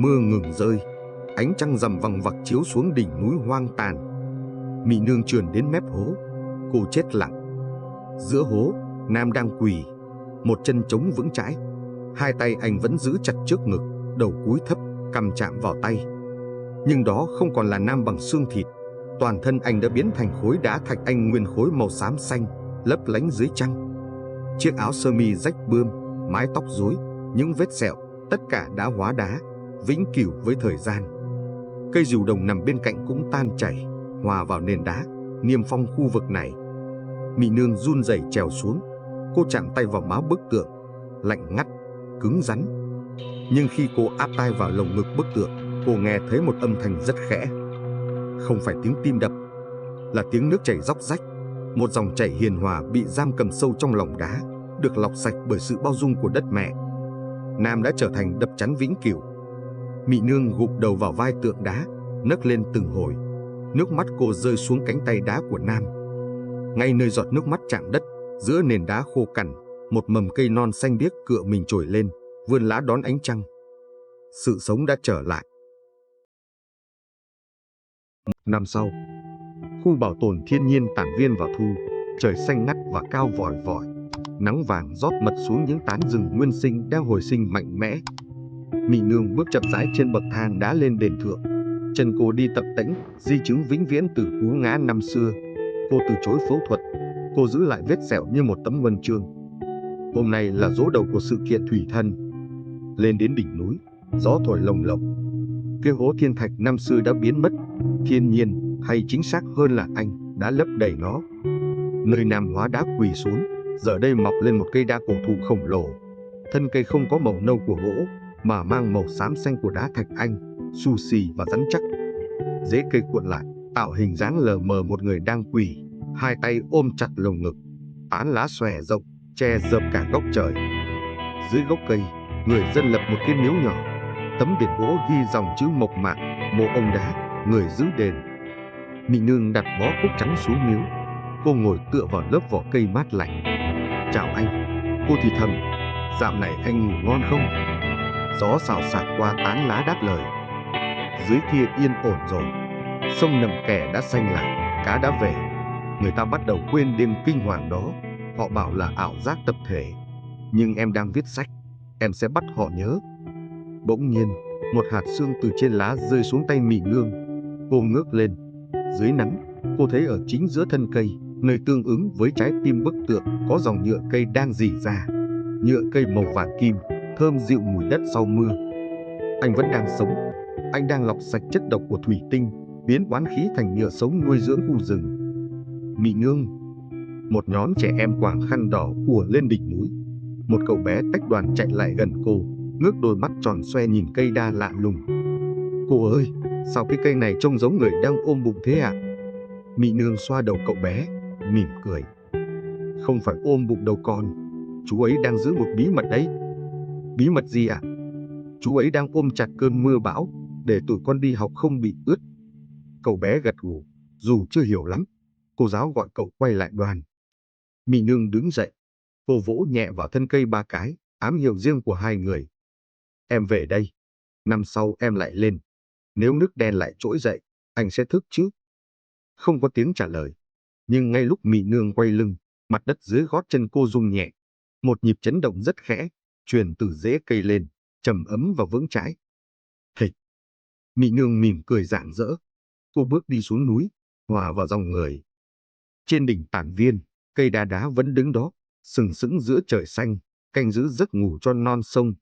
mưa ngừng rơi, ánh trăng rằm vằng vặc chiếu xuống đỉnh núi hoang tàn. Mị Nương trườn đến mép hố, cô chết lặng. Giữa hố, Nam đang quỳ, một chân chống vững chãi, hai tay anh vẫn giữ chặt trước ngực, đầu cúi thấp, cằm chạm vào tay. Nhưng đó không còn là Nam bằng xương thịt, toàn thân anh đã biến thành khối đá thạch anh nguyên khối màu xám xanh, lấp lánh dưới trăng. Chiếc áo sơ mi rách bươm, mái tóc rối, những vết sẹo, tất cả đã hóa đá, vĩnh cửu với thời gian. Cây rìu đồng nằm bên cạnh cũng tan chảy, hòa vào nền đá, niêm phong khu vực này. Mị Nương run rẩy trèo xuống, cô chạm tay vào má bức tượng, lạnh ngắt, cứng rắn. Nhưng khi cô áp tai vào lồng ngực bức tượng, cô nghe thấy một âm thanh rất khẽ. Không phải tiếng tim đập, là tiếng nước chảy róc rách, một dòng chảy hiền hòa bị giam cầm sâu trong lòng đá, được lọc sạch bởi sự bao dung của đất mẹ. Nam đã trở thành đập chắn vĩnh cửu. Mị Nương gục đầu vào vai tượng đá, nấc lên từng hồi. Nước mắt cô rơi xuống cánh tay đá của Nam. Ngay nơi giọt nước mắt chạm đất, giữa nền đá khô cằn, một mầm cây non xanh biếc cựa mình trồi lên, vươn lá đón ánh trăng. Sự sống đã trở lại. Năm sau, khu bảo tồn thiên nhiên Tản Viên vào thu, trời xanh ngắt và cao vòi vòi. Nắng vàng rót mật xuống những tán rừng nguyên sinh đang hồi sinh mạnh mẽ. Mị Nương bước chậm rãi trên bậc thang đá lên đền thượng. Chân cô đi tập tễnh, di chứng vĩnh viễn từ cú ngã năm xưa. Cô từ chối phẫu thuật, cô giữ lại vết sẹo như một tấm huân chương. Hôm nay là dỗ đầu của sự kiện thủy thân. Lên đến đỉnh núi, gió thổi lồng lộng. Cái hố thiên thạch năm xưa đã biến mất, thiên nhiên, hay chính xác hơn là anh, đã lấp đầy nó. Nơi Nam hóa đá quỳ xuống, giờ đây mọc lên một cây đa cổ thụ khổng lồ. Thân cây không có màu nâu của gỗ, mà mang màu xám xanh của đá thạch anh, xù xì và rắn chắc. Rễ cây cuộn lại, tạo hình dáng lờ mờ một người đang quỳ, hai tay ôm chặt lồng ngực, tán lá xòe rộng, che dợp cả góc trời. Dưới gốc cây, người dân lập một cái miếu nhỏ, tấm biển gỗ ghi dòng chữ mộc mạc, mộ ông đá, người giữ đền. Mị Nương đặt bó cúc trắng xuống miếu, cô ngồi tựa vào lớp vỏ cây mát lạnh. Chào anh, cô thì thầm, dạo này anh ngủ ngon không? Gió xào xạc qua tán lá đáp lời. Dưới kia yên ổn rồi, sông Nậm Kè đã xanh lại, cá đã về. Người ta bắt đầu quên đêm kinh hoàng đó, họ bảo là ảo giác tập thể. Nhưng em đang viết sách, em sẽ bắt họ nhớ. Bỗng nhiên, một hạt sương từ trên lá rơi xuống tay Mị Nương. Cô ngước lên, dưới nắng, cô thấy ở chính giữa thân cây, nơi tương ứng với trái tim bức tượng, có dòng nhựa cây đang rỉ ra. Nhựa cây màu vàng kim, thơm dịu mùi đất sau mưa. Anh vẫn đang sống, anh đang lọc sạch chất độc của thủy tinh, biến oán khí thành nhựa sống nuôi dưỡng khu rừng. Mị Nương. Một nhóm trẻ em quàng khăn đỏ ùa lên đỉnh núi. Một cậu bé tách đoàn chạy lại gần cô, ngước đôi mắt tròn xoe nhìn cây đa lạ lùng. Cô ơi, sao cái cây này trông giống người đang ôm bụng thế ạ? Mị nương xoa đầu cậu bé, mỉm cười. Không phải ôm bụng đâu con, chú ấy đang giữ một bí mật đấy. Bí mật gì ạ? Chú ấy đang ôm chặt cơn mưa bão, để tụi con đi học không bị ướt. Cậu bé gật gù, dù chưa hiểu lắm. Cô giáo gọi cậu quay lại đoàn. Mị nương đứng dậy, cô vỗ nhẹ vào thân cây 3 cái, ám hiệu riêng của hai người. Em về đây, năm sau em lại lên. Nếu nước đen lại trỗi dậy, anh sẽ thức chứ? Không có tiếng trả lời. Nhưng ngay lúc Mị nương quay lưng, mặt đất dưới gót chân cô rung nhẹ. Một nhịp chấn động rất khẽ, truyền từ rễ cây lên, trầm ấm và vững chãi. Hịch! Mị nương mỉm cười rạng rỡ. Cô bước đi xuống núi, hòa vào dòng người. Trên đỉnh Tản Viên, cây đa đá vẫn đứng đó, sừng sững giữa trời xanh, canh giữ giấc ngủ cho non sông.